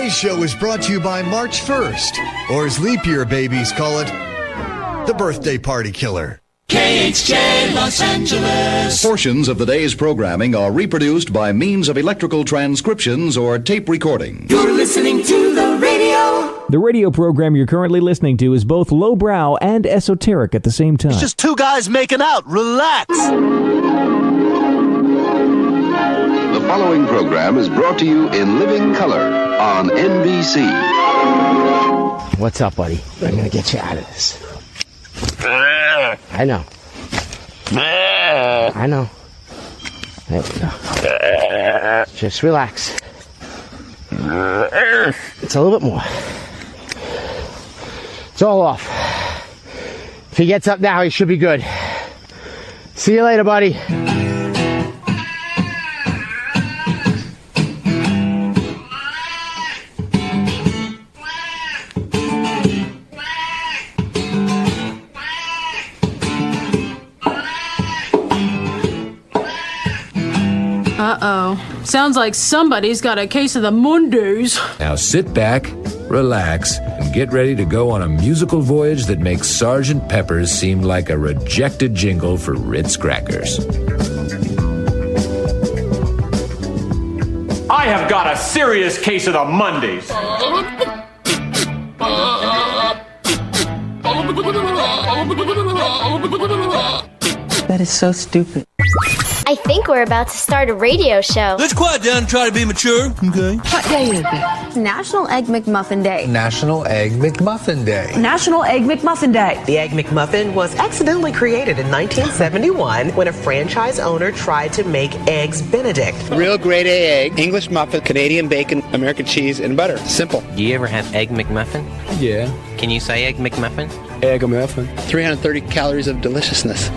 Today's show is brought to you by March 1st, or as leap year babies call it, the birthday party killer. KHJ Los Angeles. Portions of the day's programming are reproduced by means of electrical transcriptions or tape recording. You're listening to the radio. The radio program you're currently listening to is both lowbrow and esoteric at the same time. It's just two guys making out. Relax. The following program is brought to you in living color on NBC. What's up, buddy? I'm gonna get you out of this. I know. I know. There we go. Just relax. It's a little bit more. It's all off. If he gets up now, he should be good. See you later, buddy. Uh-oh. Sounds like somebody's got a case of the Mondays. Now sit back, relax, and get ready to go on a musical voyage that makes Sgt. Pepper's seem like a rejected jingle for Ritz crackers. I have got a serious case of the Mondays. That is so stupid. I think we're about to start a radio show. Let's quiet down and try to be mature, okay? What day is it? National Egg McMuffin Day. National Egg McMuffin Day. National Egg McMuffin Day. The Egg McMuffin was accidentally created in 1971 when a franchise owner tried to make Eggs Benedict. Real grade A egg, English muffin, Canadian bacon, American cheese, and butter. Simple. Do you ever have Egg McMuffin? Yeah. Can you say Egg McMuffin? Egg muffin. 330 calories of deliciousness.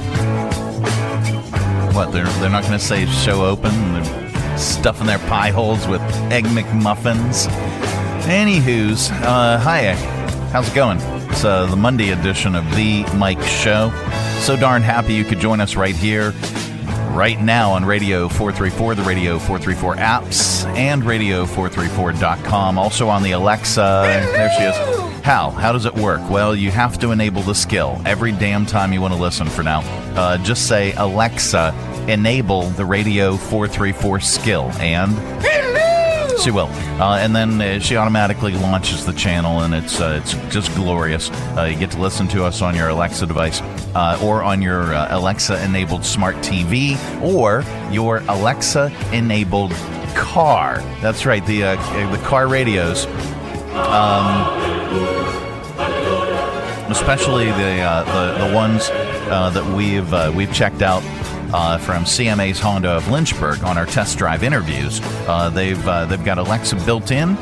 What, they're not going to say show open? They're stuffing their pie holes with Egg McMuffins. Anywho's, hi, how's it going? It's the Monday edition of The Mike Show. So darn happy you could join us right here, right now on Radio 434, the Radio 434 apps, and radio434.com. Also on the Alexa. There she is. How does it work? Well, you have to enable the skill every damn time you want to listen for now. Just say, Alexa, enable the Radio 434 skill, and she will. And then she automatically launches the channel, and it's just glorious. You get to listen to us on your Alexa device, or on your Alexa-enabled smart TV, or your Alexa-enabled car. That's right, the car radios. Especially the ones that we've checked out from CMA's Honda of Lynchburg on our test drive interviews. They've got Alexa built in,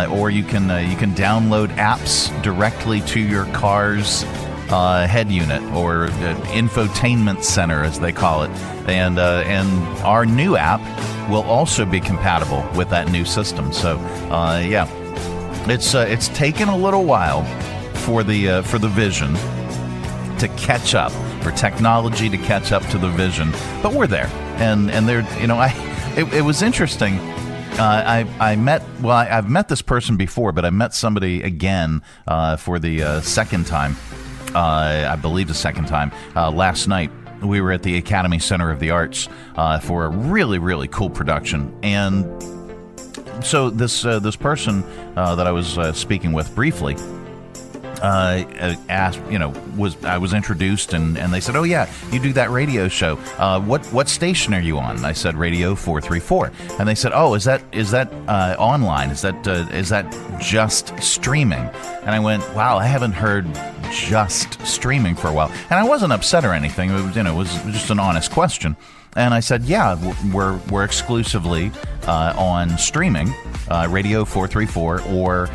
or you can download apps directly to your car's head unit, or infotainment center as they call it, and our new app will also be compatible with that new system. So yeah, it's taken a little while for the vision to catch up, for technology to catch up to the vision, but we're there, and there, it was interesting. I've met this person before, but I met somebody again for the second time, I believe the second time, last night. We were at the Academy Center of the Arts for a really, really cool production, and so this person that I was speaking with briefly asked, I was introduced, and they said, "Oh yeah, you do that radio show. What station are you on?" And I said, Radio 434, and they said, "Oh, is that online? Is that just streaming?" And I went, "Wow, I haven't heard just streaming for a while," and I wasn't upset or anything. It was just an honest question. And I said, "Yeah, we're exclusively on streaming, Radio 434, or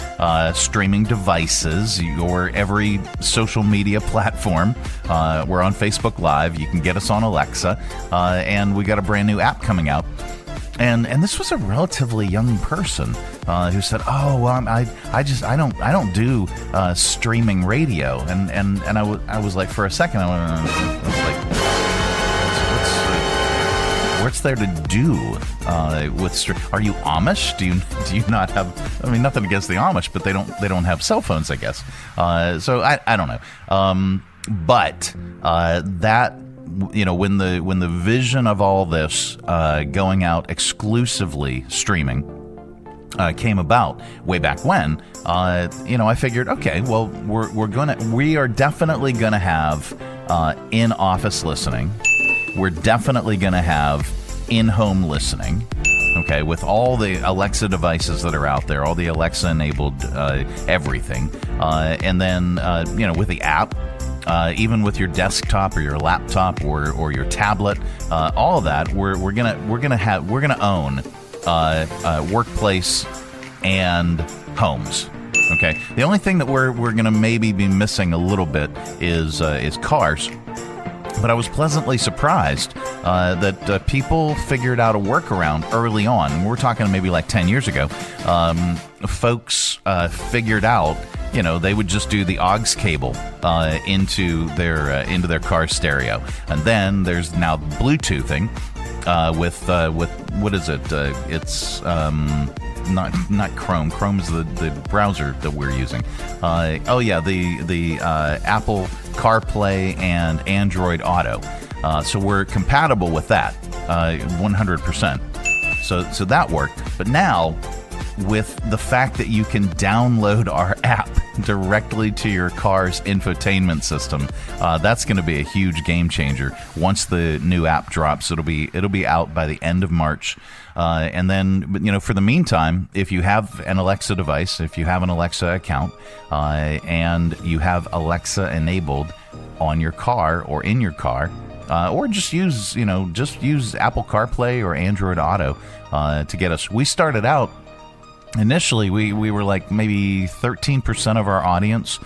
streaming devices, or every social media platform. We're on Facebook Live. You can get us on Alexa, and we got a brand new app coming out." And this was a relatively young person who said, "Oh, well, I don't do streaming radio," and I was like, for a second, I was like, else there to do with? Are you Amish? Do you not have? I mean, nothing against the Amish, but they don't have cell phones, I guess. So I don't know. But that, when the vision of all this going out exclusively streaming came about way back when, I figured, okay, well, we are definitely gonna have in-office listening. We're definitely gonna have in-home listening. Okay, with all the Alexa devices that are out there, all the Alexa-enabled everything, and then with the app. Even with your desktop or your laptop or your tablet, all of that, we're gonna own workplace and homes. Okay, the only thing that we're gonna maybe be missing a little bit is cars. But I was pleasantly surprised that people figured out a workaround early on. And we're talking maybe like 10 years ago. Folks figured out, they would just do the aux cable into their car stereo, and then there's now Bluetoothing with what is it? It's not Chrome. Chrome is the browser that we're using. The Apple CarPlay and Android Auto. So we're compatible with that 100%. So that worked. But now, with the fact that you can download our app directly to your car's infotainment system, that's going to be a huge game changer. Once the new app drops, it'll be out by the end of March. And then, for the meantime, if you have an Alexa device, if you have an Alexa account, and you have Alexa enabled on your car or in your car, or just use Apple CarPlay or Android Auto to get us. We started out. Initially, we were like maybe 13% of our audience,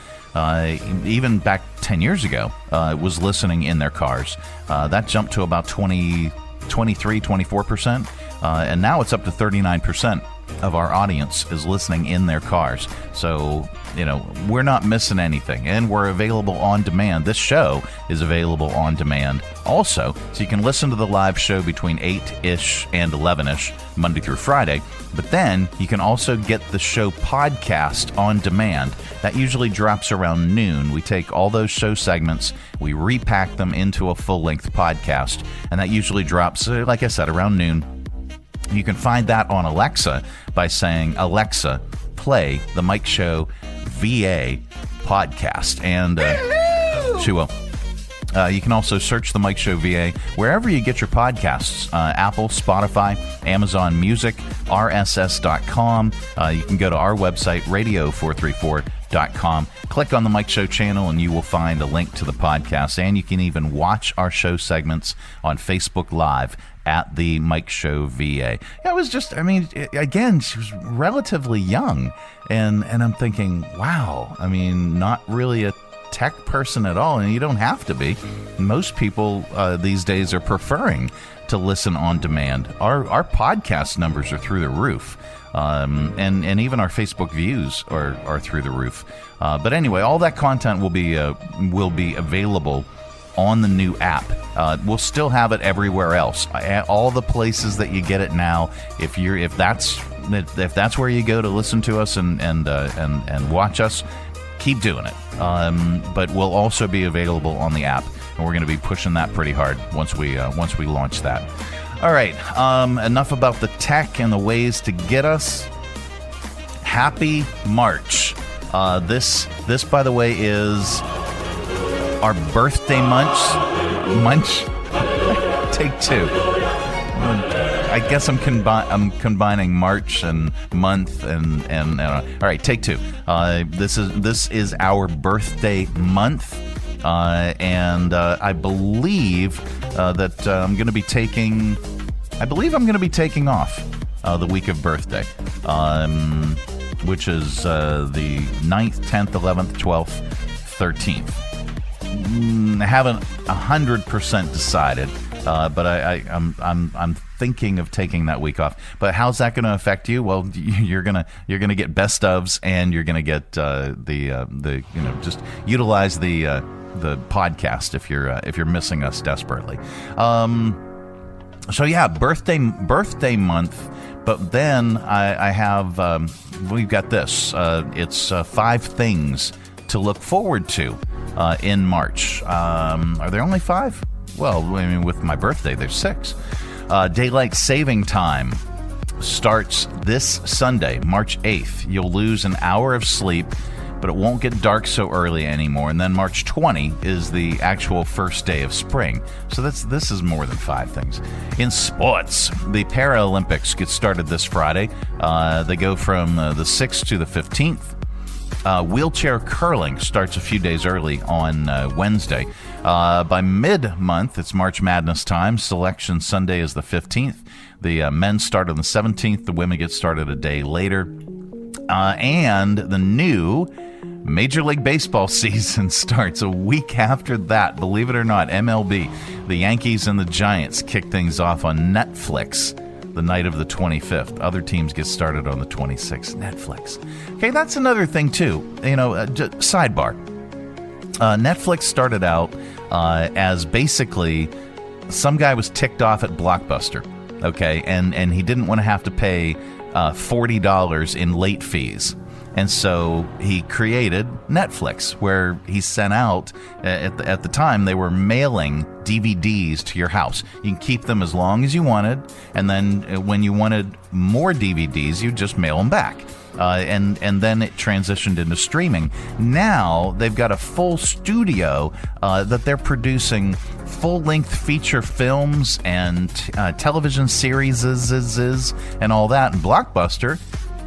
even back 10 years ago, was listening in their cars. That jumped to about 23, 24%, and now it's up to 39% of our audience is listening in their cars. So, we're not missing anything, and we're available on demand. This show is available on demand also, so you can listen to the live show between 8-ish and 11-ish, Monday through Friday. But then you can also get the show podcast on demand. That usually drops around noon. We take all those show segments, we repack them into a full-length podcast, and that usually drops, like I said, around noon. You can find that on Alexa by saying, Alexa, play the Mike Show VA podcast. And she will. You can also search the Mike Show VA wherever you get your podcasts. Apple, Spotify, Amazon Music, RSS.com. You can go to our website, radio434.com. Click on the Mike Show channel and you will find a link to the podcast. And you can even watch our show segments on Facebook Live at the Mike Show VA. It was just, again, she was relatively young. And I'm thinking, wow, not really a tech person at all, and you don't have to be. Most people these days are preferring to listen on demand. Our podcast numbers are through the roof, and even our Facebook views are through the roof. But anyway, all that content will be available on the new app. We'll still have it everywhere else. All the places that you get it now. If that's where you go to listen to us and watch us, keep doing it. But we'll also be available on the app, and we're going to be pushing that pretty hard once we launch that. All right, enough about the tech and the ways to get us. Happy March. This by the way is our birthday munch. Take two. I guess I'm combining March and month and all right, take two. This is our birthday month, and I believe that I'm going to be taking. I believe I'm going to be taking off the week of birthday, which is the 9th, 10th, 11th, 12th, 13th. I haven't 100% decided. But I'm thinking of taking that week off. But how's that going to affect you? Well, you're gonna get best ofs, and you're gonna get just utilize the podcast if you're missing us desperately. So yeah, birthday month. But then I have we've got this. It's 5 things to look forward to in March. Are there only 5? Well, I mean, with my birthday, there's 6. Daylight saving time starts this Sunday, March 8th. You'll lose an hour of sleep, but it won't get dark so early anymore. And then March 20 is the actual first day of spring. So this is more than 5 things. In sports, the Paralympics get started this Friday. They go from the 6th to the 15th. Wheelchair curling starts a few days early on Wednesday. By mid-month, it's March Madness time. Selection Sunday is the 15th. The men start on the 17th. The women get started a day later. And the new Major League Baseball season starts a week after that. Believe it or not, MLB. The Yankees and the Giants kick things off on Netflix the night of the 25th. Other teams get started on the 26th. Netflix. Okay, that's another thing, too. Sidebar. Netflix started out as basically some guy was ticked off at Blockbuster, okay, and he didn't want to have to pay $40 in late fees. And so he created Netflix, where he sent out, at the time, they were mailing DVDs to your house. You can keep them as long as you wanted, and then when you wanted more DVDs, you just mail them back. And then it transitioned into streaming. Now they've got a full studio that they're producing full-length feature films and television series and all that. And Blockbuster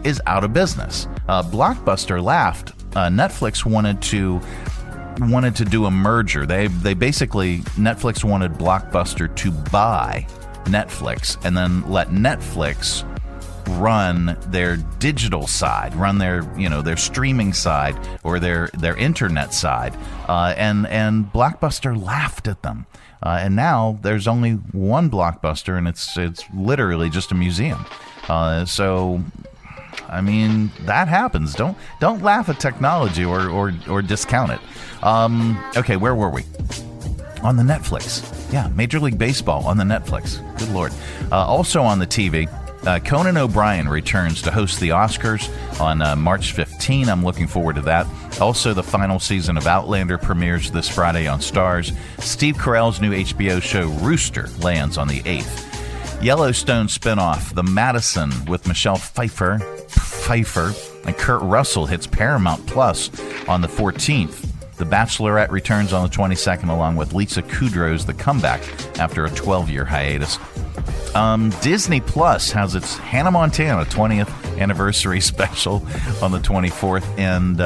is out of business. Blockbuster laughed. Netflix wanted to do a merger. They basically, Netflix wanted Blockbuster to buy Netflix and then let Netflix run their digital side, run their streaming side or their internet side, and Blockbuster laughed at them. And now there's only one Blockbuster, and it's literally just a museum. So, I mean, that happens. Don't laugh at technology or discount it. Okay, where were we? On the Netflix. Yeah, Major League Baseball on the Netflix. Good Lord. Also on the TV, Conan O'Brien returns to host the Oscars on March 15. I'm looking forward to that. Also, the final season of Outlander premieres this Friday on Starz. Steve Carell's new HBO show Rooster lands on the 8th. Yellowstone spinoff The Madison with Michelle Pfeiffer and Kurt Russell hits Paramount Plus on the 14th. The Bachelorette returns on the 22nd along with Lisa Kudrow's The Comeback after a 12-year hiatus. Disney Plus has its Hannah Montana 20th anniversary special on the 24th. And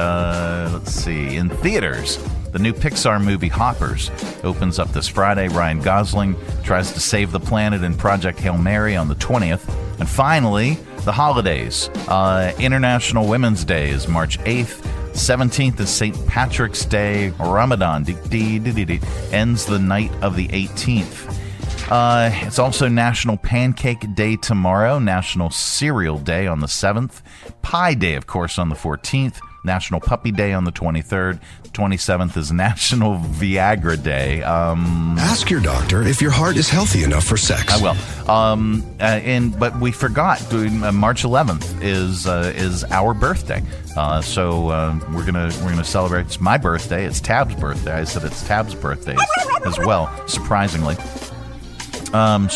let's see, in theaters, the new Pixar movie Hoppers opens up this Friday. Ryan Gosling tries to save the planet in Project Hail Mary on the 20th. And finally, the holidays. International Women's Day is March 8th. 17th is St. Patrick's Day. Ramadan ends the night of the 18th. It's also National Pancake Day tomorrow, National Cereal Day on the 7th, Pie Day, of course, on the 14th, National Puppy Day on the 23rd, 27th is National Viagra Day. Ask your doctor if your heart is healthy enough for sex. I will. But we forgot, March 11th is our birthday. So we're gonna celebrate. It's my birthday. It's Tab's birthday. I said it's Tab's birthday as well, surprisingly. I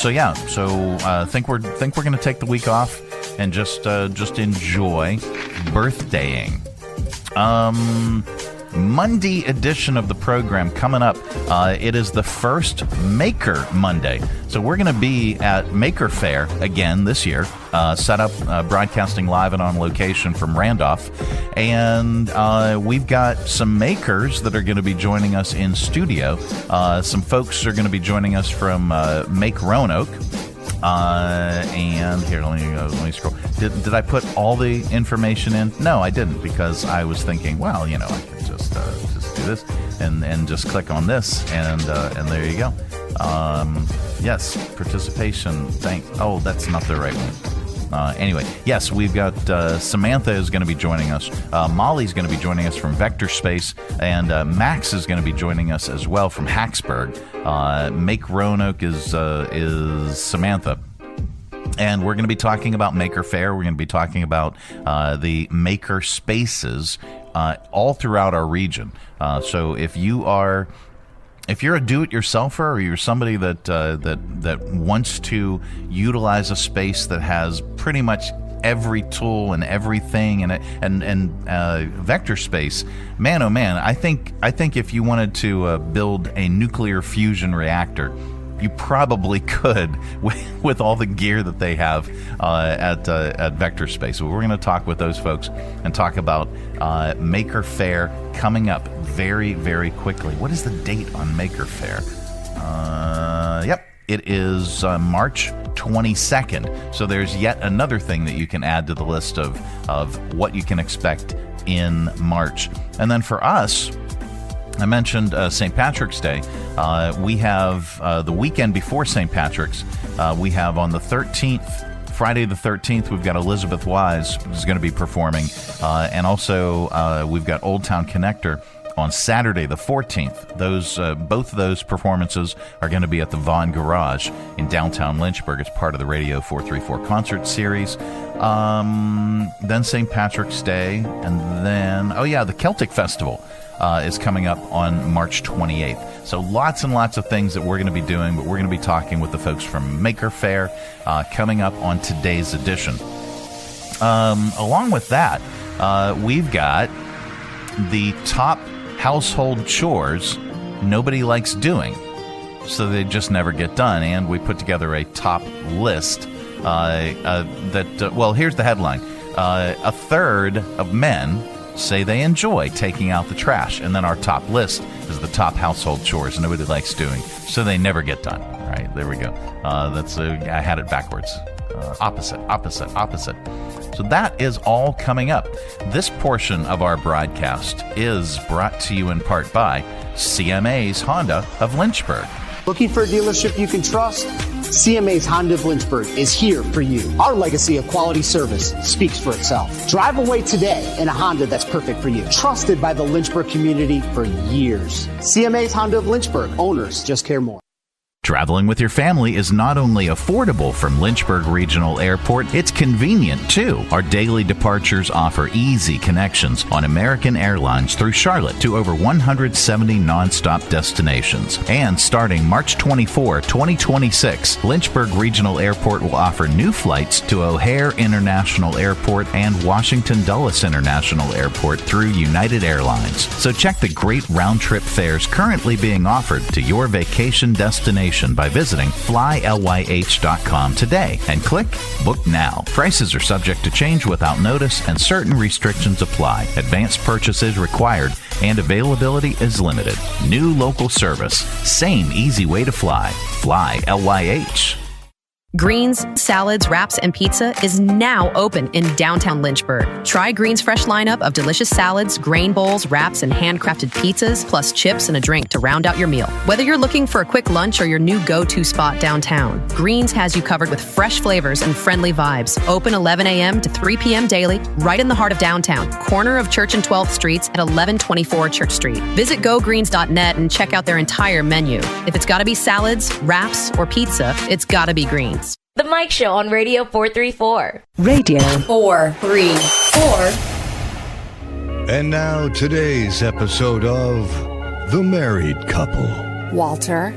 think we're gonna take the week off and just enjoy birthdaying. Monday edition of the program coming up. It is the first Maker Monday. So we're going to be at Maker Faire again this year, set up broadcasting live and on location from Randolph. And we've got some makers that are going to be joining us in studio. Some folks are going to be joining us from Make Roanoke. And here, let me scroll. Did I put all the information in? No, I didn't, because I was thinking, well, I could just do this and just click on this, and there you go. Yes, participation. Oh, that's not the right one. Anyway, yes, we've got Samantha is going to be joining us. Mollie's going to be joining us from Vector Space, and Max is going to be joining us as well from Hacksburg. Make Roanoke is Samantha. And we're going to be talking about Maker Faire. We're going to be talking about the maker spaces all throughout our region. So if you're a do-it-yourselfer, or you're somebody that wants to utilize a space that has pretty much every tool and everything and Vector Space, man, oh man, I think if you wanted to build a nuclear fusion reactor, you probably could with all the gear that they have at Vector Space. So we're going to talk with those folks and talk about Maker Faire coming up very, very quickly. What is the date on Maker Faire? Yep, it is March 22nd. So there's yet another thing that you can add to the list of what you can expect in March. And then for us, I mentioned St. Patrick's Day. We have the weekend before St. Patrick's. We have on the 13th, Friday the 13th, we've got Elizabeth Wise who's going to be performing. And also we've got Old Town Connector on Saturday the 14th. Both of those performances are going to be at the Vaughn Garage in downtown Lynchburg as part of the Radio 434 concert series. Then St. Patrick's Day, and then, the Celtic Festival is coming up on March 28th. So lots and lots of things that we're going to be doing, but we're going to be talking with the folks from Maker Faire coming up on today's edition. Along with that, we've got the top household chores nobody likes doing, so they just never get done. And we put together a top list here's the headline. A third of men say they enjoy taking out the trash. And then our top list is the top household chores nobody likes doing, so they never get done. All right, there we go. I had it backwards. Opposite. So that is all coming up. This portion of our broadcast is brought to you in part by CMA's Honda of Lynchburg. Looking for a dealership you can trust? CMA's Honda of Lynchburg is here for you. Our legacy of quality service speaks for itself. Drive away today in a Honda that's perfect for you. Trusted by the Lynchburg community for years. CMA's Honda of Lynchburg. Owners just care more. Traveling with your family is not only affordable from Lynchburg Regional Airport, it's convenient too. Our daily departures offer easy connections on American Airlines through Charlotte to over 170 nonstop destinations. And starting March 24, 2026, Lynchburg Regional Airport will offer new flights to O'Hare International Airport and Washington Dulles International Airport through United Airlines. So check the great round-trip fares currently being offered to your vacation destination by visiting flylyh.com today and click Book Now. Prices are subject to change without notice and certain restrictions apply. Advanced purchase is required and availability is limited. New local service. Same easy way to fly. Fly LYH. Greens, salads, wraps, and pizza is now open in downtown Lynchburg. Try Greens' fresh lineup of delicious salads, grain bowls, wraps, and handcrafted pizzas, plus chips and a drink to round out your meal. Whether you're looking for a quick lunch or your new go-to spot downtown, Greens has you covered with fresh flavors and friendly vibes. Open 11 a.m. to 3 p.m. daily, right in the heart of downtown, corner of Church and 12th Streets at 1124 Church Street. Visit gogreens.net and check out their entire menu. If it's got to be salads, wraps, or pizza, it's got to be Greens. The Mike Show on Radio 434. Radio 434. And now today's episode of The Married Couple. Walter,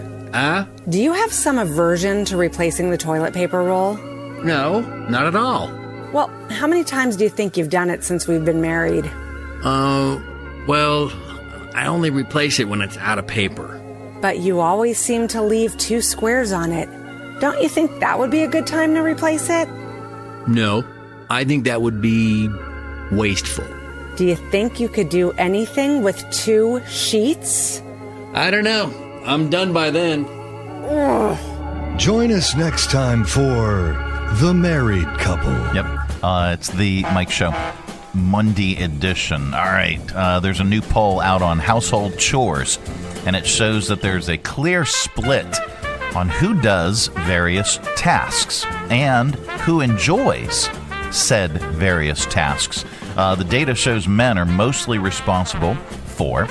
do you have some aversion to replacing the toilet paper roll? No, not at all. Well, how many times do you think you've done it since we've been married? Well, I only replace it when it's out of paper. But you always seem to leave 2 squares on it. Don't you think that would be a good time to replace it? No, I think that would be wasteful. Do you think you could do anything with 2 sheets? I don't know. I'm done by then. Ugh. Join us next time for The Married Couple. Yep, it's the Mike Show Monday edition. All right, there's a new poll out on household chores, and it shows that there's a clear split on who does various tasks and who enjoys said various tasks. The data shows men are mostly responsible for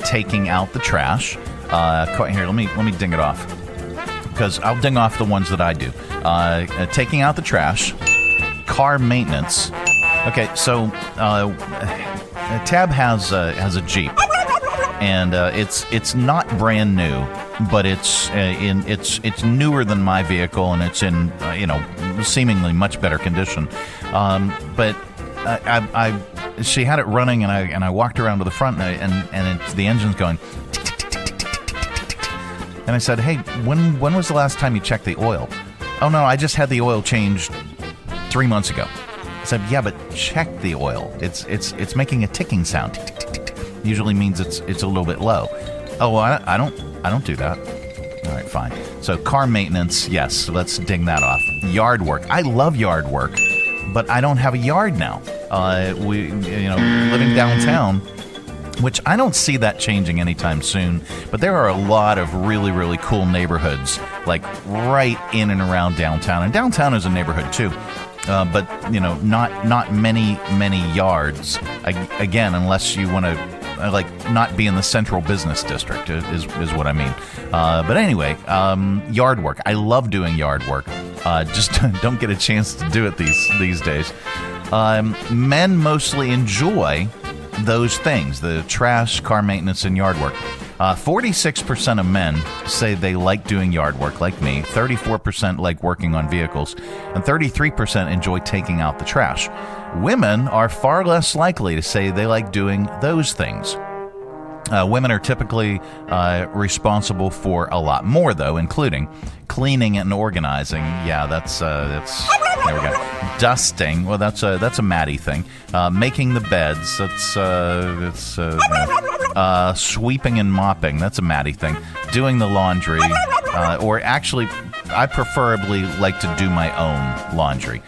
taking out the trash. Here, let me ding it off, because I'll ding off the ones that I do. Taking out the trash, car maintenance. Okay, so Tab has a Jeep, and it's not brand new, but it's newer than my vehicle, and it's in seemingly much better condition. But she had it running, and I walked around to the front, and the engine's going. And I said, "Hey, when was the last time you checked the oil?" "Oh no, I just had the oil changed 3 months ago." I said, "Yeah, but check the oil. It's making a ticking sound. Tick, tick, tick, tick. Usually means it's a little bit low." "Oh, well, I don't do that." All right, fine. So car maintenance, yes, let's ding that off. Yard work. I love yard work, but I don't have a yard now. Living downtown, which I don't see that changing anytime soon, but there are a lot of really, really cool neighborhoods, like right in and around downtown. And downtown is a neighborhood too. But not many yards. Again, unless you want to not be in the central business district is what I mean. But anyway, yard work. I love doing yard work. Just don't get a chance to do it these days. Men mostly enjoy those things: the trash, car maintenance, and yard work. 46% of men say they like doing yard work, like me. 34% like working on vehicles, and 33% enjoy taking out the trash. Women are far less likely to say they like doing those things. Women are typically responsible for a lot more, though, including cleaning and organizing. Yeah, that's there we go. Dusting. Well, that's a Maddie thing. Making the beds. That's sweeping and mopping. That's a Maddie thing. Doing the laundry, or actually, I preferably like to do my own laundry.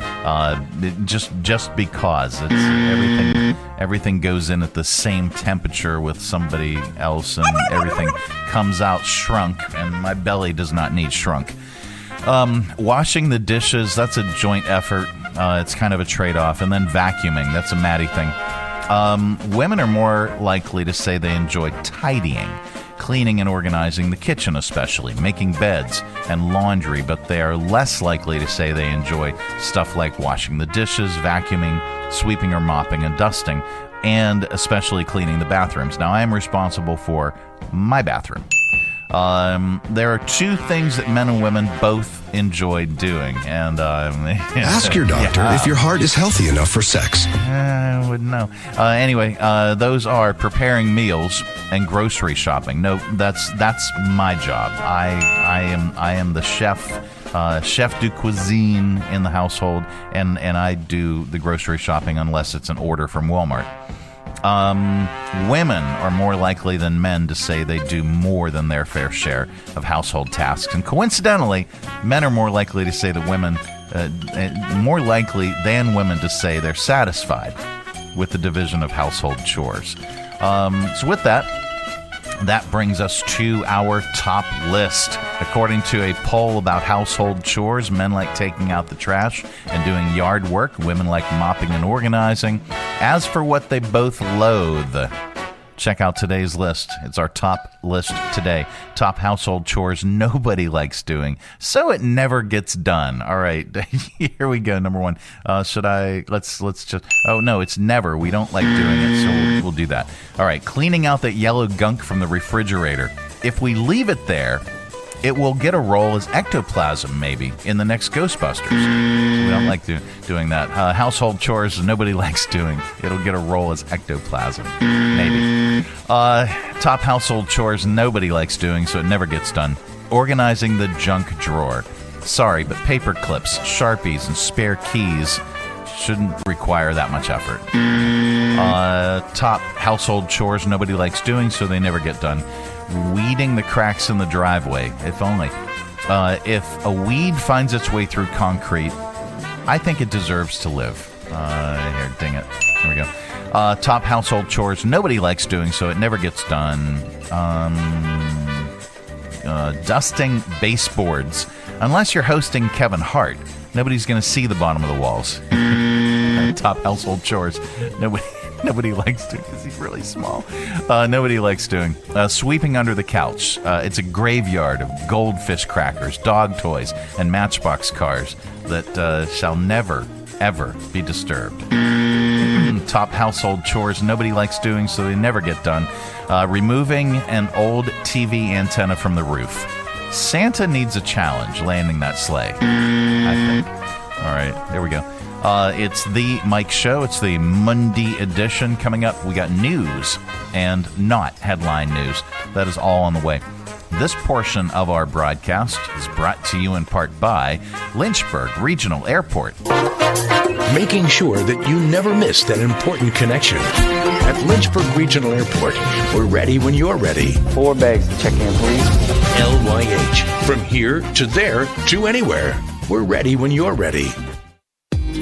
Just because everything goes in at the same temperature with somebody else, and everything comes out shrunk, and my belly does not need shrunk. Washing the dishes, that's a joint effort. It's kind of a trade-off. And then vacuuming, that's a Maddie thing. Women are more likely to say they enjoy tidying, cleaning and organizing the kitchen especially, making beds and laundry, but they are less likely to say they enjoy stuff like washing the dishes, vacuuming, sweeping or mopping and dusting, and especially cleaning the bathrooms. Now, I am responsible for my bathroom. There are two things that men and women both enjoy doing, and ask your doctor if your heart is healthy enough for sex. I wouldn't know. Anyway, those are preparing meals and grocery shopping. No, that's my job. I am the chef du cuisine in the household, and I do the grocery shopping unless it's an order from Walmart. Women are more likely than men to say they do more than their fair share of household tasks. And coincidentally, men are more likely to say that more likely than women to say they're satisfied with the division of household chores. So with that brings us to our top list. According to a poll about household chores, men like taking out the trash and doing yard work. Women like mopping and organizing. As for what they both loathe, check out today's list. It's our top list today. Top household chores nobody likes doing, so it never gets done. All right, here we go. Number one. Let's just. Oh no, it's never. We don't like doing it, so we'll do that. All right, cleaning out that yellow gunk from the refrigerator. If we leave it there, it will get a role as ectoplasm, maybe, in the next Ghostbusters. So we don't like doing that. Household chores nobody likes doing. It'll get a role as ectoplasm, maybe. Top household chores nobody likes doing, so it never gets done. Organizing the junk drawer. Sorry, but paper clips, Sharpies, and spare keys shouldn't require that much effort. Top household chores nobody likes doing, so they never get done. Weeding the cracks in the driveway, if only. If a weed finds its way through concrete, I think it deserves to live. Here, ding it. There we go. Top household chores nobody likes doing, so it never gets done. dusting baseboards. Unless you're hosting Kevin Hart, nobody's going to see the bottom of the walls. Top household chores. Nobody likes doing because he's really small. Nobody likes doing sweeping under the couch. It's a graveyard of goldfish crackers, dog toys, and Matchbox cars that shall never, ever be disturbed. Top household chores nobody likes doing, so they never get done. Removing an old TV antenna from the roof. Santa needs a challenge landing that sleigh, I think. All right, there we go. It's the Mike Show. It's the Monday edition. Coming up, we got news and not headline news. That is all on the way. This portion of our broadcast is brought to you in part by Lynchburg Regional Airport. Making sure that you never miss that important connection. At Lynchburg Regional Airport, we're ready when you're ready. 4 bags to check in, please. LYH. From here to there to anywhere. We're ready when you're ready.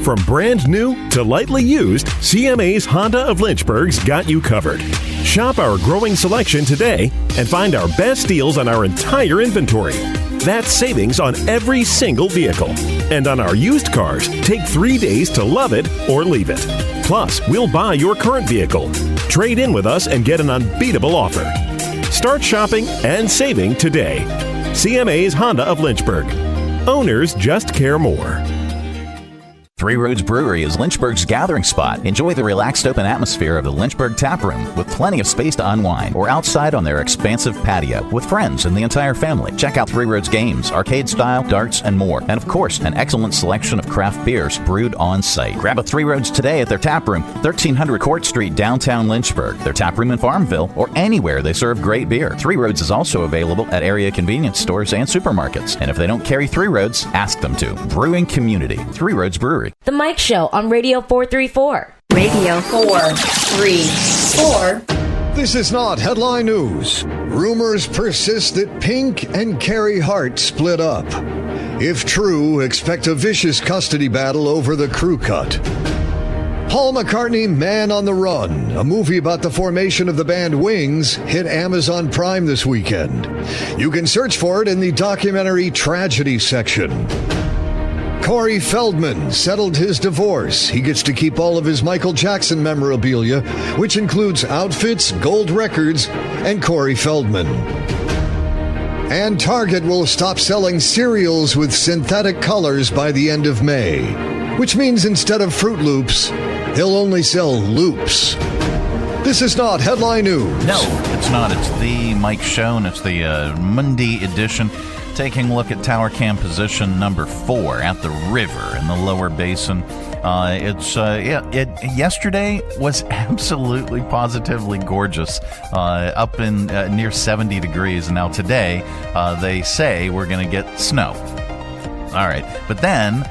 From brand new to lightly used, CMA's Honda of Lynchburg's got you covered. Shop our growing selection today and find our best deals on our entire inventory. That's savings on every single vehicle. And on our used cars, take 3 days to love it or leave it. Plus, we'll buy your current vehicle. Trade in with us and get an unbeatable offer. Start shopping and saving today. CMA's Honda of Lynchburg. Owners just care more. Three Roads Brewery is Lynchburg's gathering spot. Enjoy the relaxed open atmosphere of the Lynchburg Tap Room with plenty of space to unwind, or outside on their expansive patio with friends and the entire family. Check out Three Roads games, arcade style, darts, and more. And of course, an excellent selection of craft beers brewed on site. Grab a Three Roads today at their tap room, 1300 Court Street, downtown Lynchburg, their tap room in Farmville, or anywhere they serve great beer. Three Roads is also available at area convenience stores and supermarkets. And if they don't carry Three Roads, ask them to. Brewing community, Three Roads Brewery. The Mike Show on Radio 434. Radio 434. This is not headline news. Rumors persist that Pink and Carey Hart split up. If true, expect a vicious custody battle over the crew cut. Paul McCartney, Man on the Run, a movie about the formation of the band Wings, hit Amazon Prime this weekend. You can search for it in the documentary tragedy section. Corey Feldman settled his divorce. He gets to keep all of his Michael Jackson memorabilia, which includes outfits, gold records, and Corey Feldman. And Target will stop selling cereals with synthetic colors by the end of May, which means instead of Fruit Loops, they'll only sell Loops. This is not headline news. No, it's not. It's the Mike Show, and it's the Monday edition. Taking a look at tower cam position number 4 at the river in the lower basin. Yesterday was absolutely positively gorgeous, up in near 70 degrees. Now today, they say we're going to get snow. All right, but then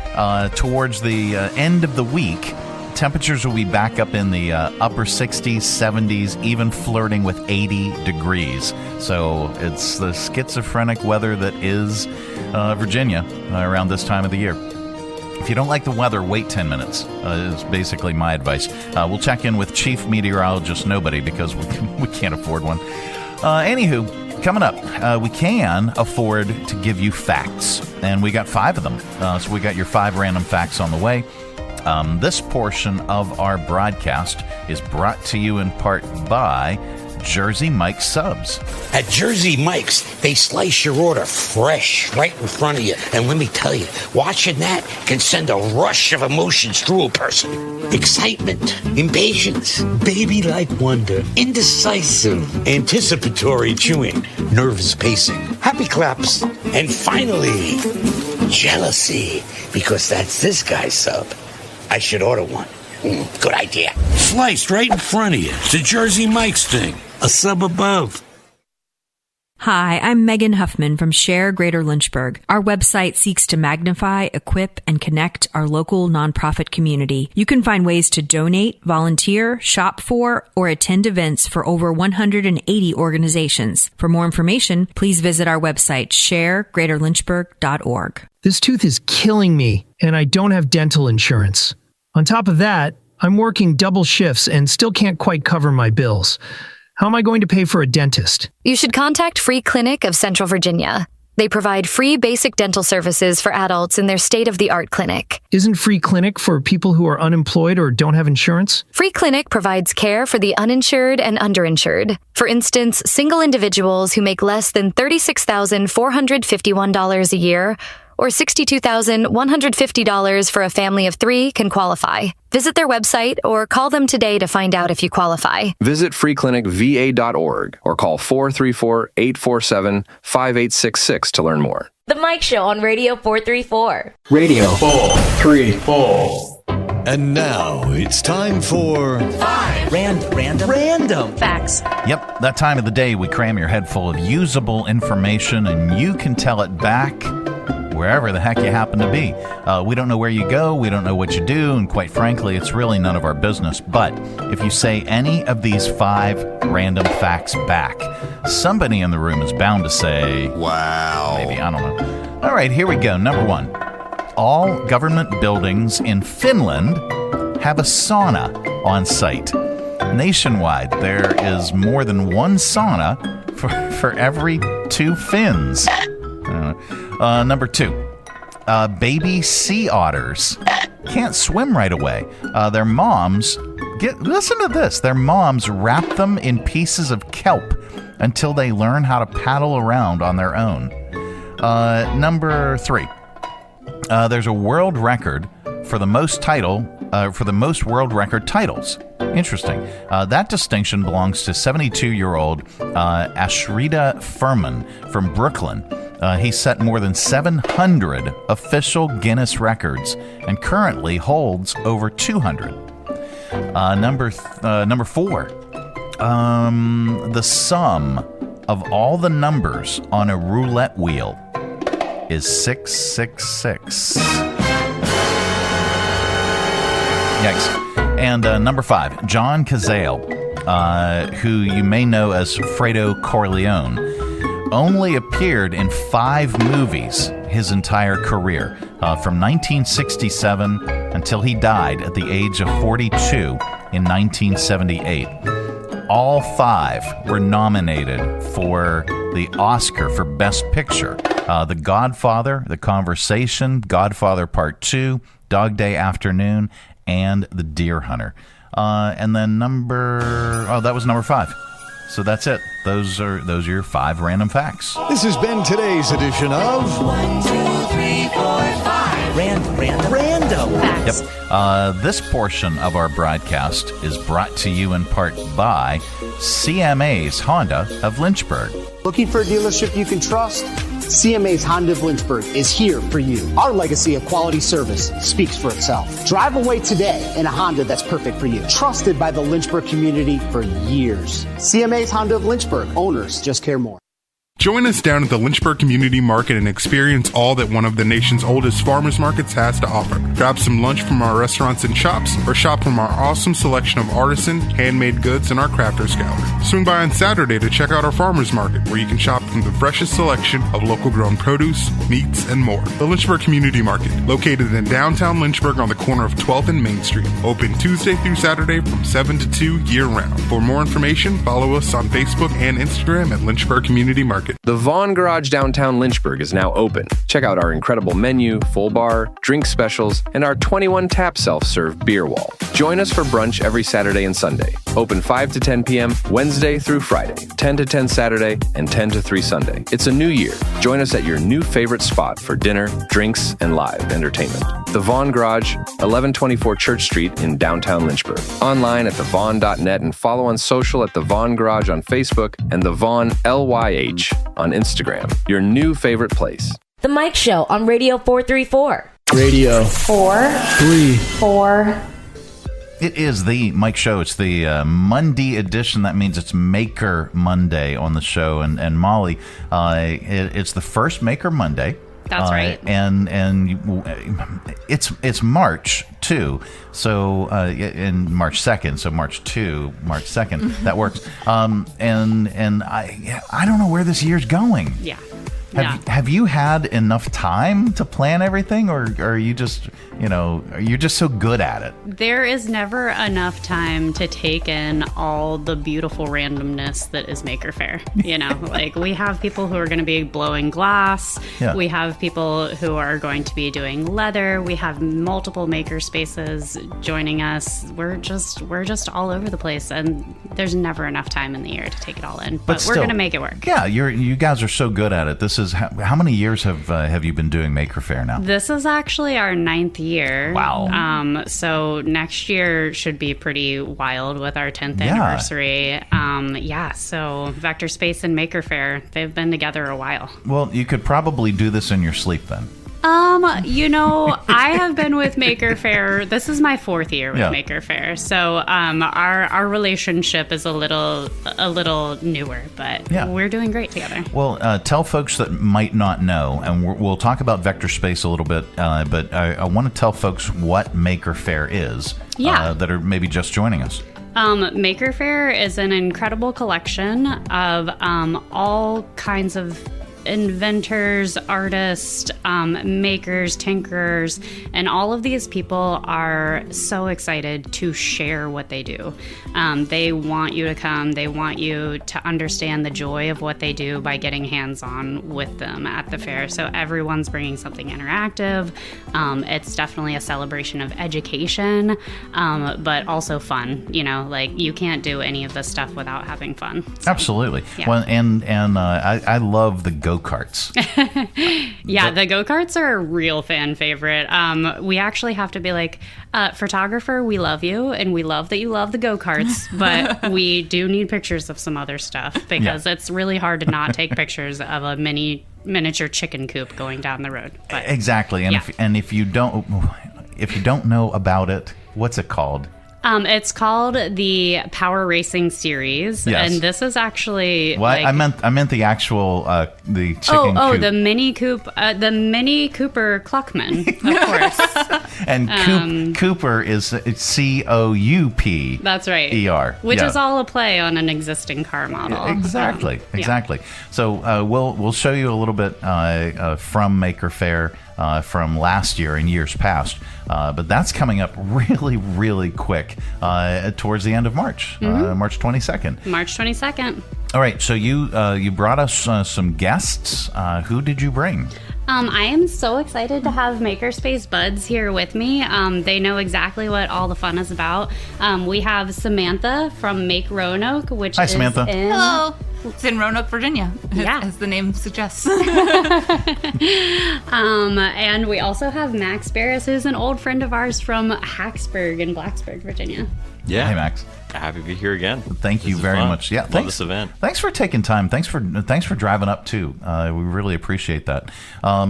towards the end of the week, temperatures will be back up in the upper 60s, 70s, even flirting with 80 degrees. So it's the schizophrenic weather that is Virginia around this time of the year. If you don't like the weather, wait 10 minutes is basically my advice. We'll check in with Chief Meteorologist Nobody because we can't afford one. Anywho, coming up, we can afford to give you facts, and we got 5 of them. So we got your 5 random facts on the way. This portion of our broadcast is brought to you in part by Jersey Mike's Subs. At Jersey Mike's, they slice your order fresh right in front of you. And let me tell you, watching that can send a rush of emotions through a person. Excitement, impatience, baby-like wonder, indecisive, anticipatory chewing, nervous pacing, happy claps, and finally, jealousy, because that's this guy's sub. I should order one. Good idea. Sliced right in front of you. It's a Jersey Mike's thing. A sub above. Hi, I'm Megan Huffman from Share Greater Lynchburg. Our website seeks to magnify, equip, and connect our local nonprofit community. You can find ways to donate, volunteer, shop for, or attend events for over 180 organizations. For more information, please visit our website, sharegreaterlynchburg.org. This tooth is killing me, and I don't have dental insurance. On top of that, I'm working double shifts and still can't quite cover my bills. How am I going to pay for a dentist? You should contact Free Clinic of Central Virginia. They provide free basic dental services for adults in their state-of-the-art clinic. Isn't Free Clinic for people who are unemployed or don't have insurance? Free Clinic provides care for the uninsured and underinsured. For instance, single individuals who make less than $36,451 a year or $62,150 for a family of 3 can qualify. Visit their website or call them today to find out if you qualify. Visit freeclinicva.org or call 434-847-5866 to learn more. The Mike Show on Radio 434. Radio 434. And now it's time for Random facts. Yep, that time of the day we cram your head full of usable information and you can tell it back wherever the heck you happen to be. We don't know where you go, we don't know what you do, and quite frankly, it's really none of our business. But if you say any of these 5 random facts back, somebody in the room is bound to say, wow. Maybe, I don't know. All right, here we go. Number 1. All government buildings in Finland have a sauna on site. Nationwide, there is more than one sauna for every 2 Finns. Number 2, baby sea otters can't swim right away. Their moms, listen to this, their moms wrap them in pieces of kelp until they learn how to paddle around on their own. Number 3, there's a world record for the most world record titles. Interesting. That distinction belongs to 72-year-old Ashrita Furman from Brooklyn. He set more than 700 official Guinness records and currently holds over 200. Number 4. The sum of all the numbers on a roulette wheel is 666. Yikes. And number 5, John Cazale, who you may know as Fredo Corleone, only appeared in 5 movies his entire career, from 1967 until he died at the age of 42 in 1978. All 5 were nominated for the Oscar for Best Picture. The Godfather, The Conversation, Godfather Part 2, Dog Day Afternoon, and The Deer Hunter. And then that was number 5. So that's it. Those are your 5 random facts. This has been today's edition of 1, 2, 3, 4, 5 Random facts. Yep. This portion of our broadcast is brought to you in part by CMA's Honda of Lynchburg. Looking for a dealership you can trust? CMA's Honda of Lynchburg is here for you. Our legacy of quality service speaks for itself. Drive away today in a Honda that's perfect for you. Trusted by the Lynchburg community for years. CMA's Honda of Lynchburg. Owners just care more. Join us down at the Lynchburg Community Market and experience all that one of the nation's oldest farmers markets has to offer. Grab some lunch from our restaurants and shops, or shop from our awesome selection of artisan, handmade goods and our crafters gallery. Swing by on Saturday to check out our farmers market, where you can shop from the freshest selection of local grown produce, meats, and more. The Lynchburg Community Market, located in downtown Lynchburg on the corner of 12th and Main Street. Open Tuesday through Saturday from 7 to 2 year-round. For more information, follow us on Facebook and Instagram at Lynchburg Community Market. The Vaughn Garage downtown Lynchburg is now open. Check out our incredible menu, full bar, drink specials, and our 21 tap self-serve beer wall. Join us for brunch every Saturday and Sunday. Open 5 to 10 p.m. Wednesday through Friday, 10 to 10 Saturday, and 10 to 3 Sunday. It's a new year. Join us at your new favorite spot for dinner, drinks, and live entertainment. The Vaughn Garage, 1124 Church Street in downtown Lynchburg. Online at thevaughn.net and follow on social at The Vaughn Garage on Facebook and The Vaughn LYH on Instagram. Your new favorite place. The Mike Show on Radio 434. Radio 434. It is the Mike Show. It's the Monday edition. That means it's Maker Monday on the show. And Molly, it's the first Maker Monday. That's right. And it's March 2. So in March 2nd. So March 2nd. That works. And I don't know where this year's going. Yeah. Have you had enough time to plan everything, or are you just, you're just so good at it? There is never enough time to take in all the beautiful randomness that is Maker Faire. Like we have people who are going to be blowing glass. Yeah. We have people who are going to be doing leather. We have multiple maker spaces joining us. We're just all over the place, and there's never enough time in the year to take it all in. But we're going to make it work. Yeah, you guys are so good at it. This is how many years have you been doing Maker Faire now? This is actually our 9th year. Wow. So next year should be pretty wild with our 10th anniversary. So Vector Space and Maker Faire, they've been together a while. Well, you could probably do this in your sleep then. I have been with Maker Faire. This is my 4th year with Maker Faire. So our relationship is a little newer, but we're doing great together. Well, tell folks that might not know, and we'll talk about Vector Space a little bit, but I want to tell folks what Maker Faire is that are maybe just joining us. Maker Faire is an incredible collection of all kinds of inventors, artists, makers, tinkerers, and all of these people are so excited to share what they do. They want you to come. They want you to understand the joy of what they do by getting hands-on with them at the fair. So everyone's bringing something interactive. It's definitely a celebration of education, but also fun. Like you can't do any of this stuff without having fun. So, absolutely. Yeah. Well, and I love the go-karts. The go-karts are a real fan favorite. We actually have to be like, photographer, we love you, and we love that you love the go-karts, but we do need pictures of some other stuff because it's really hard to not take pictures of a miniature chicken coop going down the road. But, exactly, and if you don't know about it, what's it called? It's called the Power Racing Series, and this is actually. Well, I meant the actual the chicken. Oh, the Mini Cooper Cluckman, of course. And Cooper is COUP. That's right. ER, which is all a play on an existing car model. Exactly. So we'll show you a little bit from Maker Faire. From last year and years past, but that's coming up really, really quick towards the end of March, March 22nd. March 22nd. All right, so you brought us some guests. Who did you bring? I am so excited to have Makerspace buds here with me. They know exactly what all the fun is about. We have Samantha from Make Roanoke, which Hi, Samantha. Hello. It's in Roanoke, Virginia, as the name suggests. And we also have Max Barris, who's an old friend of ours from Hacksburg in Blacksburg, Virginia. Yeah. Hey, Max. Happy to be here again. Thank you very much. Yeah, love this event. Thanks for taking time. Thanks for driving up too. We really appreciate that. All